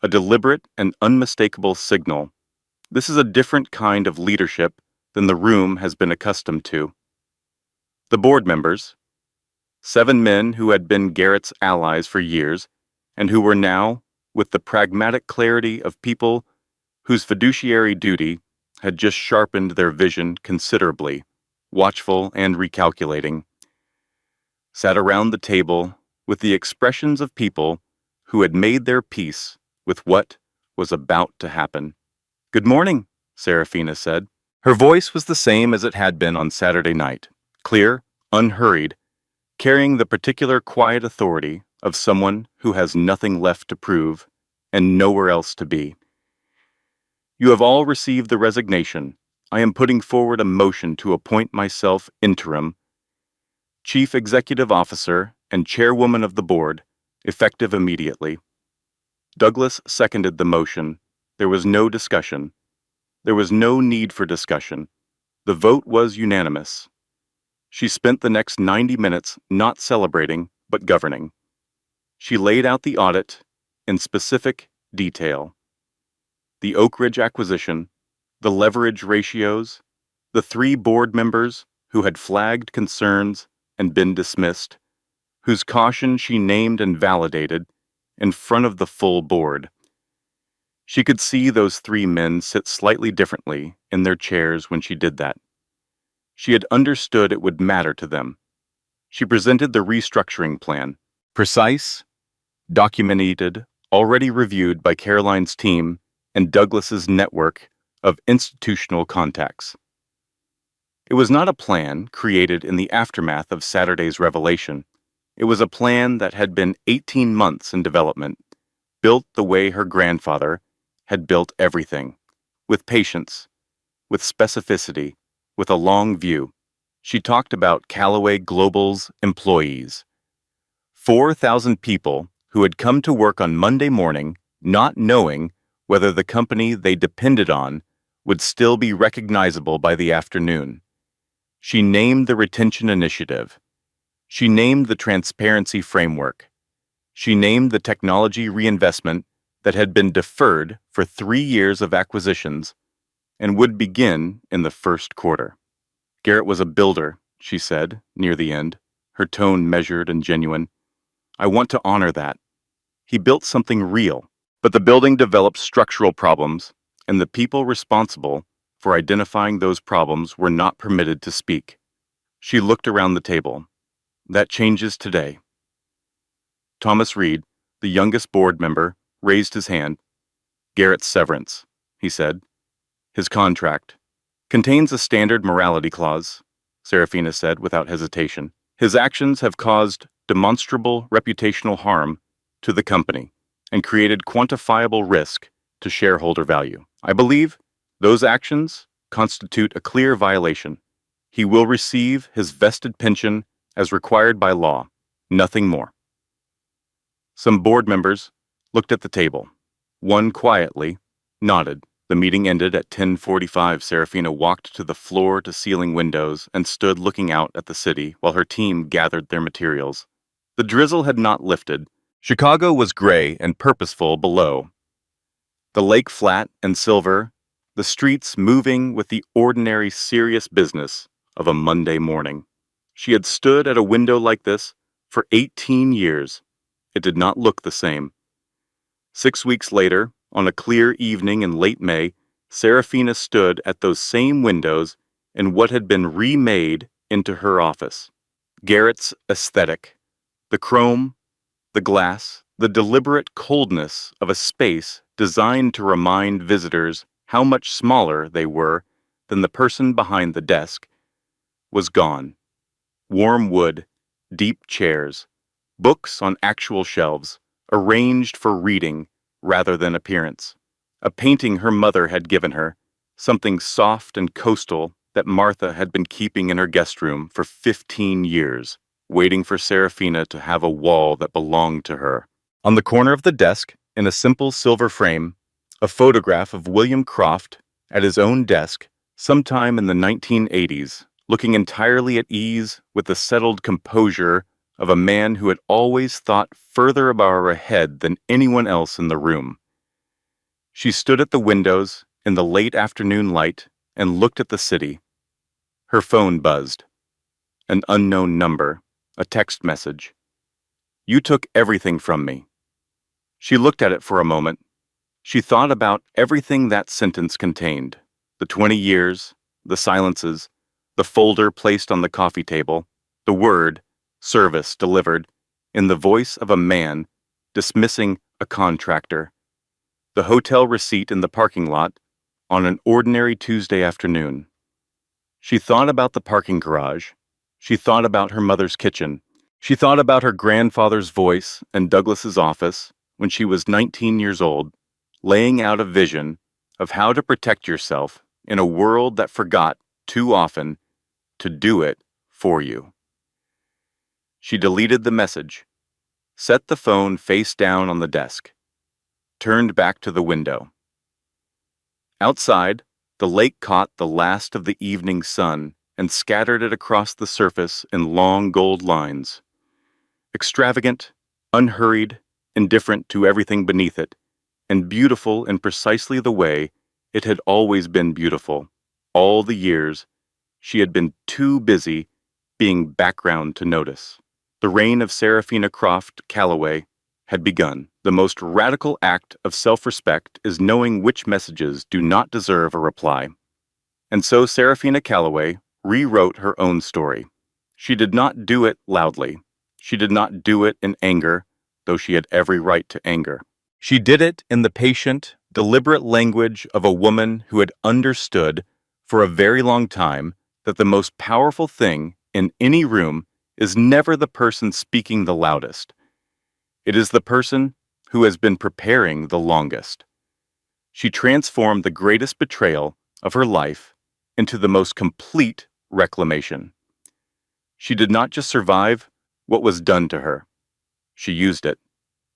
A deliberate and unmistakable signal. This is a different kind of leadership than the room has been accustomed to. The board members, 7 men who had been Garrett's allies for years, and who were now, with the pragmatic clarity of people whose fiduciary duty had just sharpened their vision considerably, watchful and recalculating, sat around the table with the expressions of people who had made their peace with what was about to happen. "Good morning," Serafina said. Her voice was the same as it had been on Saturday night, clear, unhurried, carrying the particular quiet authority of someone who has nothing left to prove and nowhere else to be. "You have all received the resignation. I am putting forward a motion to appoint myself interim Chief Executive Officer and Chairwoman of the Board, effective immediately." Douglas seconded the motion. There was no discussion. There was no need for discussion. The vote was unanimous. She spent the next 90 minutes not celebrating, but governing. She laid out the audit in specific detail. The Oak Ridge acquisition, the leverage ratios, the 3 board members who had flagged concerns and been dismissed, whose caution she named and validated in front of the full board. She could see those 3 men sit slightly differently in their chairs when she did that. She had understood it would matter to them. She presented the restructuring plan, precise, documented, already reviewed by Caroline's team and Douglas's network of institutional contacts. It was not a plan created in the aftermath of Saturday's revelation. It was a plan that had been 18 months in development, built the way her grandfather had built everything, with patience, with specificity, with a long view. She talked about Callaway Global's employees. 4,000 people who had come to work on Monday morning not knowing whether the company they depended on would still be recognizable by the afternoon. She named the retention initiative. She named the transparency framework. She named the technology reinvestment that had been deferred for 3 years of acquisitions and would begin in the first quarter. Garrett was a builder, she said, near the end, her tone measured and genuine. I want to honor that. He built something real, but the building developed structural problems, and the people responsible for identifying those problems were not permitted to speak. She looked around the table. That changes today. Thomas Reed, the youngest board member, raised his hand. Garrett's severance, he said. His contract contains a standard morality clause, Serafina said without hesitation. His actions have caused demonstrable reputational harm to the company and created quantifiable risk to shareholder value. I believe those actions constitute a clear violation. He will receive his vested pension as required by law, nothing more. Some board members looked at the table. One quietly nodded. The meeting ended at 10:45. Serafina walked to the floor-to-ceiling windows and stood looking out at the city while her team gathered their materials. The drizzle had not lifted. Chicago was gray and purposeful below. The lake flat and silver, the streets moving with the ordinary serious business of a Monday morning. She had stood at a window like this for 18 years. It did not look the same. 6 weeks later, on a clear evening in late May, Serafina stood at those same windows in what had been remade into her office. Garrett's aesthetic, the chrome, the glass, the deliberate coldness of a space designed to remind visitors how much smaller they were than the person behind the desk, was gone. Warm wood, deep chairs, books on actual shelves, arranged for reading rather than appearance. A painting her mother had given her, something soft and coastal that Martha had been keeping in her guest room for 15 years, waiting for Serafina to have a wall that belonged to her. On the corner of the desk, in a simple silver frame, a photograph of William Croft at his own desk sometime in the 1980s, looking entirely at ease with the settled composure of a man who had always thought further about ahead than anyone else in the room. She stood at the windows in the late afternoon light and looked at the city. Her phone buzzed. An unknown number, a text message. You took everything from me. She looked at it for a moment. She thought about everything that sentence contained. The 20 years, the silences, the folder placed on the coffee table, the word, service delivered, in the voice of a man dismissing a contractor, the hotel receipt in the parking lot on an ordinary Tuesday afternoon. She thought about the parking garage. She thought about her mother's kitchen. She thought about her grandfather's voice and Douglas's office when she was 19 years old, laying out a vision of how to protect yourself in a world that forgot too often to do it for you. She deleted the message, set the phone face down on the desk, turned back to the window. Outside, the lake caught the last of the evening sun and scattered it across the surface in long gold lines. Extravagant, unhurried, indifferent to everything beneath it, and beautiful in precisely the way it had always been beautiful. All the years, she had been too busy being background to notice. The reign of Serafina Croft Callaway had begun. The most radical act of self-respect is knowing which messages do not deserve a reply. And so Serafina Callaway rewrote her own story. She did not do it loudly. She did not do it in anger, though she had every right to anger. She did it in the patient, deliberate language of a woman who had understood for a very long time that the most powerful thing in any room is never the person speaking the loudest. It is the person who has been preparing the longest. She transformed the greatest betrayal of her life into the most complete reclamation. She did not just survive what was done to her. She used it.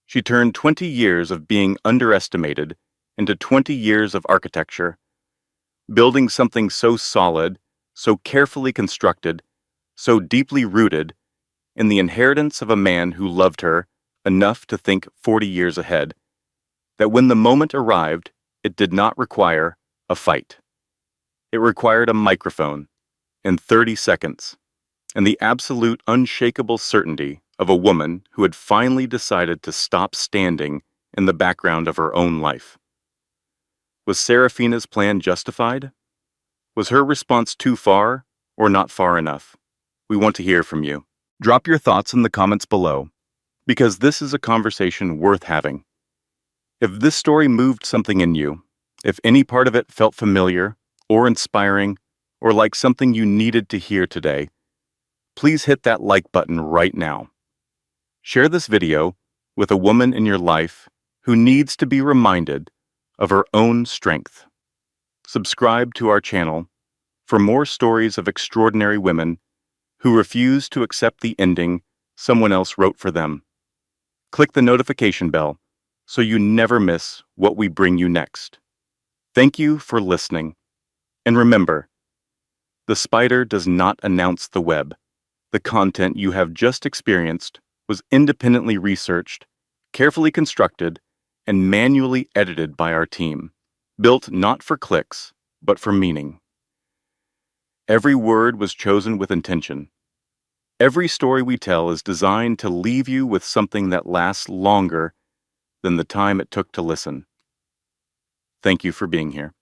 She turned 20 years of being underestimated into 20 years of architecture, building something so solid, so carefully constructed, so deeply rooted in the inheritance of a man who loved her enough to think 40 years ahead, that when the moment arrived, it did not require a fight. It required a microphone in 30 seconds and the absolute unshakable certainty of a woman who had finally decided to stop standing in the background of her own life. Was Serafina's plan justified? Was her response too far or not far enough? We want to hear from you. Drop your thoughts in the comments below, because this is a conversation worth having. If this story moved something in you, if any part of it felt familiar or inspiring or like something you needed to hear today, please hit that like button right now. Share this video with a woman in your life who needs to be reminded of her own strength. Subscribe to our channel for more stories of extraordinary women who refuse to accept the ending someone else wrote for them. Click the notification bell so you never miss what we bring you next. Thank you for listening. And remember, the spider does not announce the web. The content you have just experienced was independently researched, carefully constructed, and manually edited by our team, built not for clicks, but for meaning. Every word was chosen with intention. Every story we tell is designed to leave you with something that lasts longer than the time it took to listen. Thank you for being here.